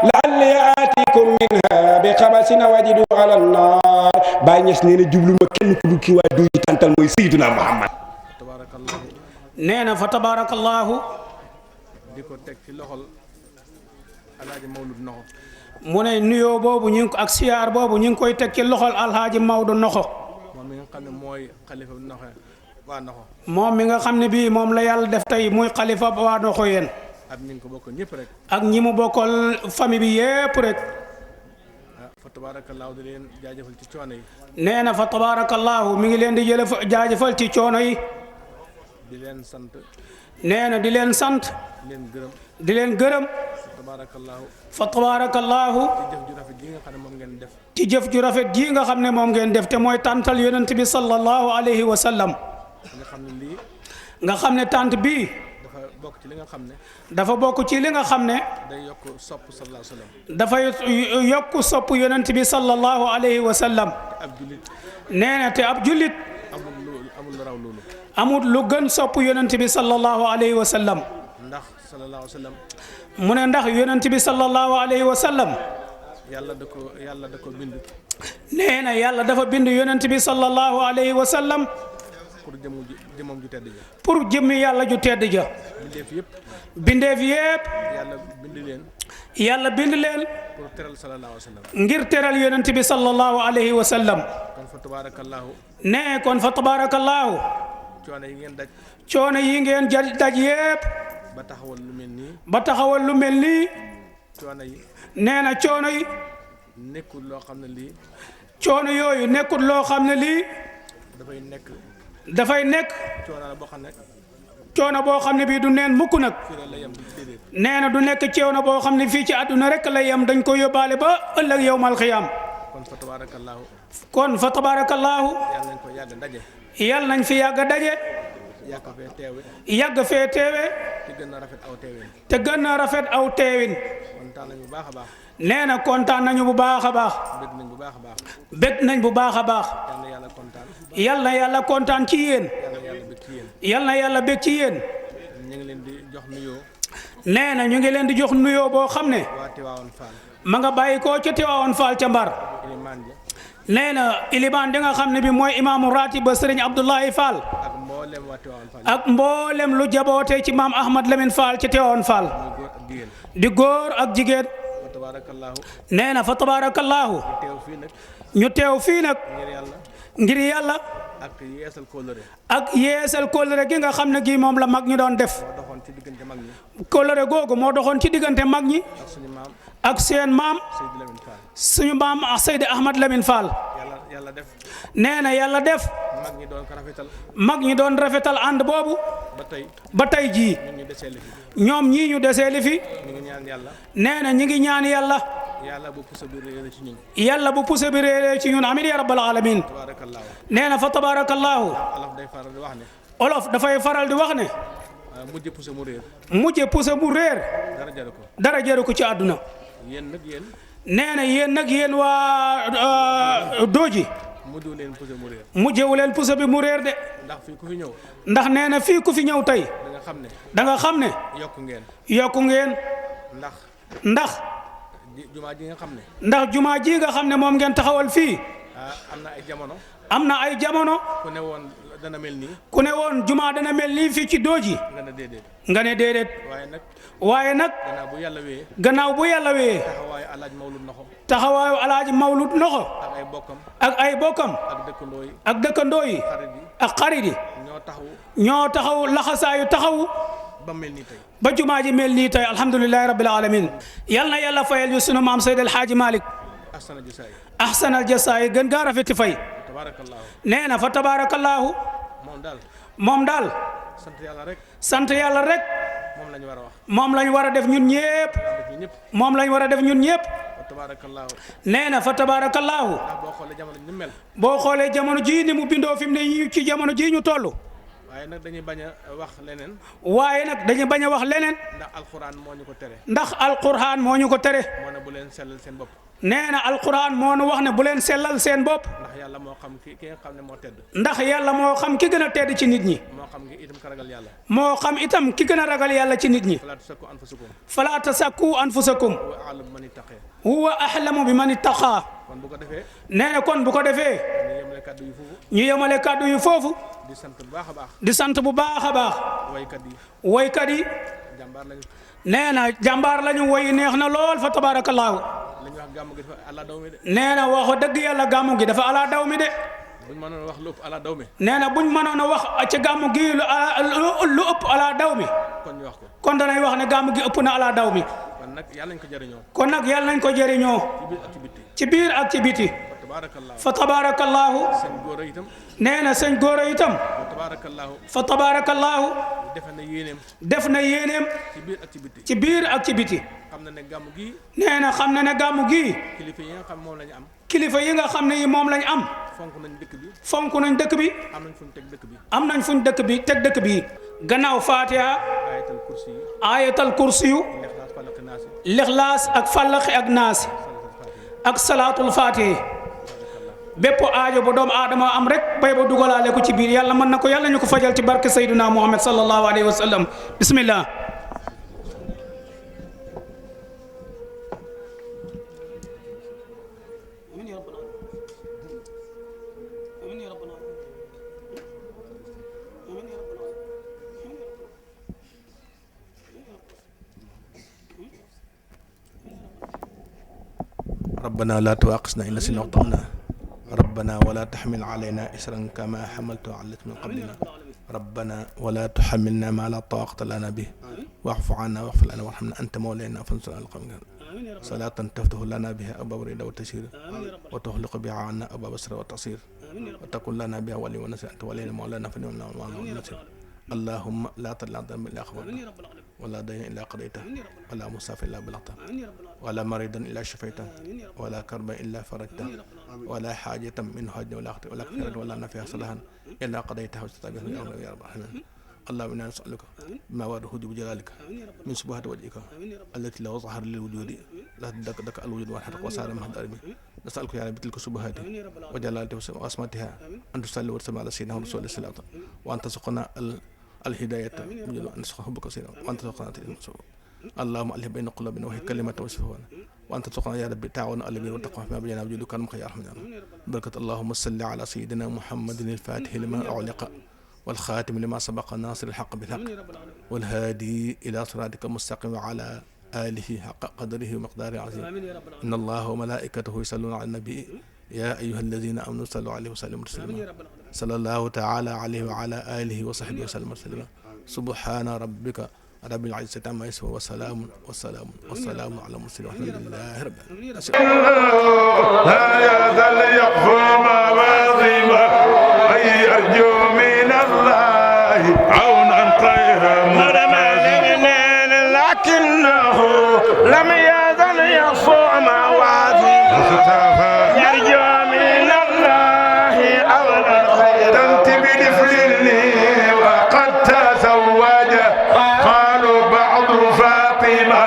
لعلي آتيكم منها بقبس وجدوا على النار باي ñes neena jublu ma kenn ku dul ki waa dooji tantal mooy Seydina Muhammad nee na fa tabarakallahu di ko teg ci loxol alaaji Mawlud Noxo mu ne nuyoo boobu ñu ngi ko ak siyaar boobu ñu ngi koy teg ci loxol alhaaji Maodo Noxo moom mi nga xam ne mooy xalifa Noxo waa Noxo moom mi nga xam ne bii moom la yàlla def tey muy xalifa waa Noxo yéen ak ñi ko bokkal ñëpp rek ak ñi mu bokkal famille bi yépp rek fa tabarakallahu di leen jaajëfal ci coono yi nee na fa tabarakallahu mi ngi leen di jële jaajëfal ci coono yi di leen sant nee na di leen sant di leen gërëm di leen gërëm fa tabarakallahu ci jëf ju rafet ji nga xam ne moom ngeen def te mooy tàntal yonent bi sallallahu alayhi wa sallam nga xam ne tànt bii dafa bokk ci li nga xam ne dafa bokk ci li nga xam ne day yokk sopp sallallahu alayhi wa sallam dafay yokk sopp yonent bi sallallahu alayhi wa sallam nee na te ab jullit amul lu raw loolu amul lu gën sopp yonent bi sallallahu alayhi wa sallam ndax sallallahu alayhi wa sallam mu ne ndax yonent bi sallallahu alayhi wa sallam yàlla da ko bind nee na yàlla dafa bind yonent bi sallallahu alayhi wa sallam pour jëmmam ju tedd ja pour jëmmi yàlla ju tedd ja bindeef yépp yàlla bind leen pour teral sallallahu alayhi wa sallam ngir teral yonent bi sallallahu alayhi wa sallam kon fa tabarakallahu nee kon fa tabarakallahu coono yi ngeen daj coono yi ngeen daj yépp ba taxawal lu mel nii ba taxawal lu mel nii coono yi nee na coono yi nekkul loo xam ne lii coono yooyu nekkul loo xam ne lii dafay nekk coono la boo xam ne coono boo xam ne bii du neen mukk nag nee na du nekk coono boo xam ne fii ci àdduna rek la yem dañ ko yóbbaale ba ëllëg yowmal xiyaam kon fa tabarakallahu yàlla nañ fi yàgg daje yàgg fee teewe te gën a rafet aw teewin nee na kontaan nañu bu baax a baax bég nañ bu baax a baax yal na yàlla kontaan ci yéen yal na yàlla bég ci yéen nee na ñu ngi leen di jox nuyoo boo xam ne ma nga bàyyi koo ca Tiwaawoon Faal ca Mbar nee na ilimaan di nga xam ne bi mooy imaamu ratib ba Sëriñ Abdoulaye Fall ak mboolem lu jaboote ci maam Ahmad Lamine Fall ci Tiwaawoon Fall di góor ak jigéen nee na fa tabarakallahu ñu teew fii nag ngir yàlla ak yeesal kóllëre gi nga xam ne gi moom la mag ñi doon def kóllëre googu moo doxoon ci diggante mag ñi ak seen maam suñu maam Seydi Ahmad Lamine Fall yàlla def nee na yàlla def mag ñi doon ko rafetal mag ñi doon rafetal ànd boobu ba tey jii ñoom ñii ñu desee li fi ñu ngi ñaan yàlla nee na ñi ngi ñaan yàlla yàlla bu puso bi réeré ci ñun yàlla bu puso bi réeré ci ñun amin ya rabbal alamin nee na fa tabarakallahu olof day faral di wax ne olof dafay faral di wax ne mujje puso mu réer mujje puso mu réer dara jaru ko ci àdduna yéen nag yéen nee na yéen nag yéen waa Dooji mujjewu leen puso mu réer mujjewu leen puso bi mu réer de ndax fii ku fi ñëw ndax nee na fii ku fi ñëw tey da nga xam ne yokku ngeen ndax jumaa ji nga xam ne ndax jumaa ji nga xam ne moom ngeen taxawal fii am na ay jamono am na ay jamono ku ne woon dana mel nii ku ne woon jumaa dana mel nii fii ci Dooji nga ne déedéet waaye nag gannaaw bu yàlla wee taxawaayu alaaji Mawlud Noxo ak ay bokkam ak dëkkandoo yi ak xarit yi ñoo taxaw laxasaayu taxawu ba jumaa ji mel nii tey alhamdulilahi rabbil alamin yal na yàlla fayal ñu sunu maam Seydi El Hadji Malick ahsanal jasaayi gën gaa rafeti fay nee na fa tabarakallahu moom daal sant yàlla rek moom lañ war a def ñun ñëpp moom lañ war a def ñun ñëpp nee na fa tabarakallahu boo xoolee jamono ji ni mu bindoo fi mu ne ci jamono ji ñu toll waaye nag dañuy bañ a wax leneen waaye nag dañuy bañ a wax leneen ndax alquran moo ñu ko tere ndax alquran moo ñu ko tere moo ne bu leen sellal seen bopp nee na alquran moo nu wax ne bu leen sellal seen bopp ndax yàlla moo xam ki nga xam ne moo tedd ndax yàlla moo xam ki gën a tedd ci nit ñi moo xam ki itam ka ragal yàlla moo xam itam ki gën a ragal yàlla ci nit ñi falaa tasakku anfusakum huwa ahlamu bi man ittaqa kon bu ko defee nee na kon bu ko defee ñu yemale kàddu yi foofu di sant bu baax a baax di sant bu baax a baax woykat yi jàmbaar lañu nee na jàmbaar lañu woy neex na lool fa tabaarakallaahu nee na wax dëgg yàlla gàmmu gi dafa ala daw mi de buñ mënoon wax lu ëpp ala daw mi nee na buñ mënoon a wax ci gàmmu gi lu ëpp ala daw mi kon ñu wax ko kon danay wax ne gàmmu gi ëpp na ala daw mi kon nag yàlla nañ ko jëriñoo kon nag yàlla nañ ko jëriñoo ci biir ak ci biti fa tabaarakallaahu nee na sëñ góor itam fa tabaarakallaahu def na yéeneem ci biir ak ci biti xam na ne gàmmu gi nee na xam na ne gàmmu gi kilifa yi nga xam moom lañu am kilifa yi nga xam ne yi moom lañu am fonk nañ dëkk bi fonk nañ dëkk bi am nañ fuñ teg dëkk bi am nañ fuñ dëkk bi teg dëkk bi gannaaw Fatiha ayatal kursi yu lixlaas ak fallaxi ak naasi ak salaatul Fatiha bépp aajo bu doomu aadama am rek bay ba dugalaale ko ci biir yàlla mën na ko yàlla ñu ko fajal ci barke Seydina Muhammad sallallahu alayhi wa sallam bismillah ربنا لا تؤاخذنا إن نسينا وأخطأنا ربنا ولا تحمل علينا إسرا كما حملته على الذين من قبلنا ربنا ولا تحملنا ما لا طاقة لنا به واعف عنا واغفر لنا وارحمنا أنت مولانا فانصرنا على القوم الكافرين صلاة تفتح لنا بها أبواب الرضا والتيسير وتغلق بها عنا أبواب السر والتقصير وتكون لنا بها ولي ونصير أنت ولينا مولانا فنعم النصير اللهم لا تدع ذنبا إلا غفرته ولا دين إلا قضيته ولا مسافر إلا بلغته ولا مريضا إلا شفيته ولا كربا إلا فرجته ولا حاجة من حاجة ولا خطيئة ولا كفارة ولا نفيها صلاحا إلا قضيتها واستتابعها يا رب العالمين اللهم إنا نسألك بما ورده بجلالك من سبحة وجهك التي لا ظهر للوجود لا تدك الوجود والحق وسائر مهد نسألك يا رب تلك سبحاته وجلالته واسمتها أن تصلي وتسلم على سيدنا رسول الله صلى الله عليه وسلم وأن تسقنا الهداية أن نسخه بك سيرا وأن تسقنا اللهم ألف بين قلوبنا وهي كلمة وصفها وأنت تسقنا يا رب تعاون على البر والتقوى فيما بيننا وجودك المخير يا رحمن بركة اللهم صل على سيدنا محمد الفاتح لما أعلق والخاتم لما سبق ناصر الحق بالحق والهادي إلى صراطك المستقيم وعلى آله حق قدره ومقداره عظيم إن الله وملائكته يصلون على النبي يا أيها الذين آمنوا صلوا عليه وسلموا تسليما صلى الله تعالى عليه وعلى آله وصحبه وسلم تسليما سبحان ربك rabbil izzati amma yasifun wa salaamun ala mursalin walhamdulillahi rabbil alamin. لا يزال يخفى مواظبه أي أرجو من الله عونا خير لكنه لم يزل يخفى مواظبه يرجو من الله عونا خير تنتبه لفلني وقد تزوج قالوا بعض فاطمة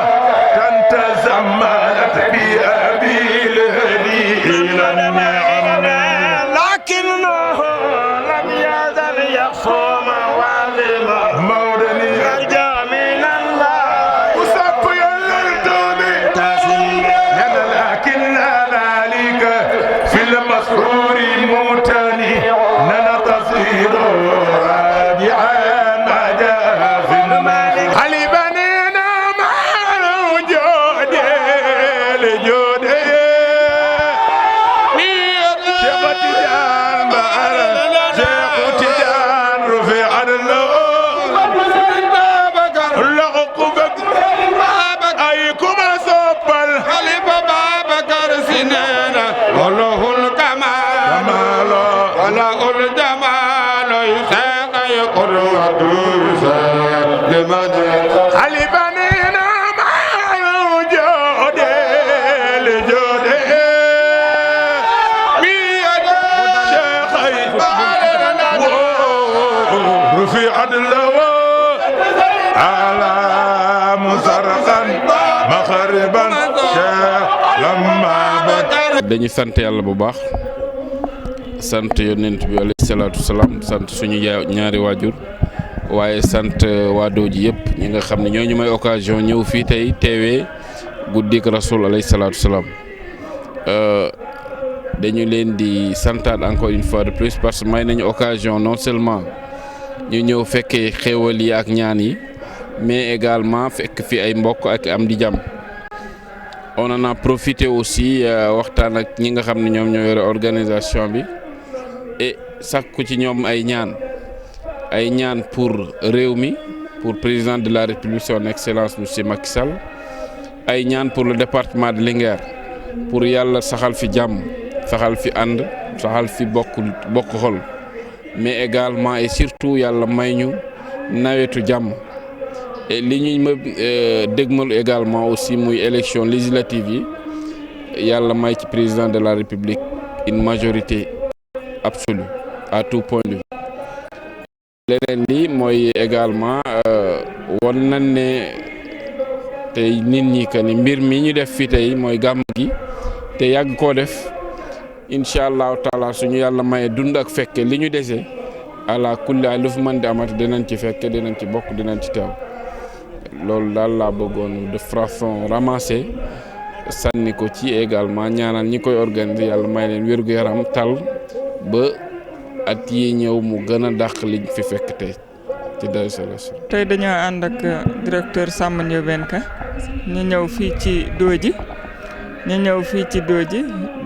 تزملت بأبي الهدي إلى النعم لكنه لم يزل يخفى مواظبه مولني يرجى من الله وسق يلدم تسليما لكن ذلك في المسرور موتني ننتصير رابعا ما جاء في المالك علي بنينا مع الوجود الجود شيخ تجان شيخ تجان رفيع له لقبك أيكم صبل خليفة بابكر سنين وله الكمال وله الجمال يساق يقرأ لمن علي بنينا مع الوجود الجود بيد شيخي رفيع له على مسرقا مخربا لما بكر dañu sant yàlla bu baax sant yonent bi alayhi salaatu salaam sant suñu ñaari waajur waaye sant waa Dooji yëpp ñi nga xam ne ñoo ñu may occasion ñëw fii tey teewee guddik rasul alayhi salaatu salaam dañu leen di santaat encore une fois de plus parce que may nañu occasion non seulement ñu ñëw fekkee xéewal yi ak ñaan yi mais également fekk fi ay mbokk ak am di jàmm. On en a profité aussi waxtaan ak ñi nga xam ne ñoom ñoo yore organisation bi et sàkku ci ñoom ay ñaan pour réew mi pour président de la République son excellence monsieur Macky Sall ay ñaan pour le département de Linguère pour yàlla saxal fi jàmm saxal fi ànd saxal fi bokk xol mais également et surtout yàlla may ñu nawetu jàmm. Et li ñuy ma dégmal également aussi muy élection législative yi yàlla may ci président de la République une majorité absolue à tout point de vue. leneen li mooy également won nañ ne tey nit ñi que ni mbir mi ñu def fi tey mooy gàmm gi te yàgg koo def incha allahu taala suñu yàlla maye dund ak fekke li ñu dese ala kulli lu fi mën di amati dinañ ci fekke dinañ ci bokk dinañ ci teew. loolu daal laa bëggoon de façon ramassé sànni ko ci également ñaanal ñi koy organiser yàlla may leen wérgu yaram tal ba at yi ñëw mu gën a dàq liñ fi fekk tey ci Darou Salaam. tey dañoo ànd ak directeur Samba Ndiobène Ka ñu ñëw fii ci Dooji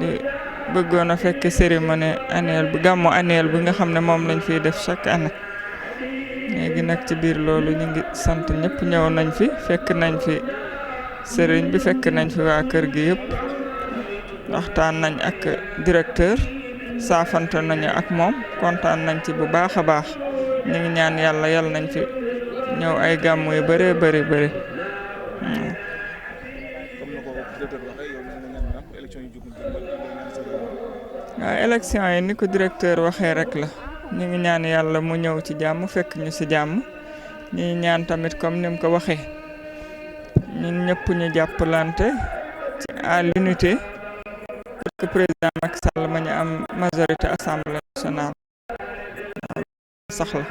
di bëggoon a fekk cérémonie annuelle bi gàmmu annuel bi nga xam ne moom lañ fiy def chaque année. léegi nag ci biir loolu ñu ngi sant ñëpp ñëw nañ fi fekk nañ fi sëriñ bi fekk nañ fi waa kër gi yëpp waxtaan nañ ak directeur saafante nañu ak moom kontaan nañ ci bu baax a baax ñu ngi ñaan yàlla nañ fi ñëw ay gàmmu yu bëree bëri. waaw élection yi ni ko directeur waxee rek la. ñu ngi ñaan yàlla mu ñëw ci jàmm fekk ñu ci jàmm ñu ñaan tamit comme ni mu ko waxee ñun ñëpp ñu jàppalante ci à l'unité pour que président Macky Sall ma ñu am majorité assemblée nationale saxla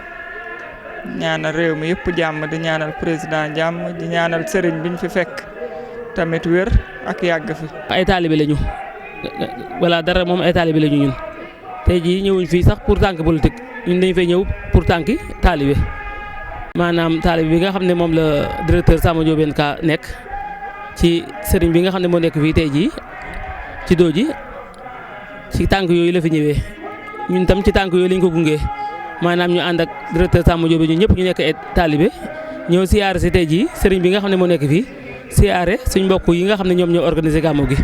ñaanal réew mi yëpp jàmm di ñaanal président jàmm di ñaanal sëriñ biñ fi fekk tamit wér ak yàgg fi. ay taalibe lañu wala dara moom ay taalibe lañu ñun. tey jii ñëwuñ fii sax pour tànk politique ñun dañ fay ñëw pour tànki taalibe maanaam taalibe bi nga xam ne moom la directeur Samba Ndiobène Ka nekk ci sëriñ bi nga xam ne moo nekk fii tey jii ci Dooji ci tànk yooyu la fi ñëwee ñun tam ci tànk yooyu lañ ko gungee maanaam ñu ànd ak directeur Samba Ndiobène ñun ñëpp ñu nekk ay taalibe ñëw siyaare si tey jii sëriñ bi nga xam ne moo nekk fii siyaare suñ mbokk yi nga xam ne ñoom ñoo organisé gàmmu gi.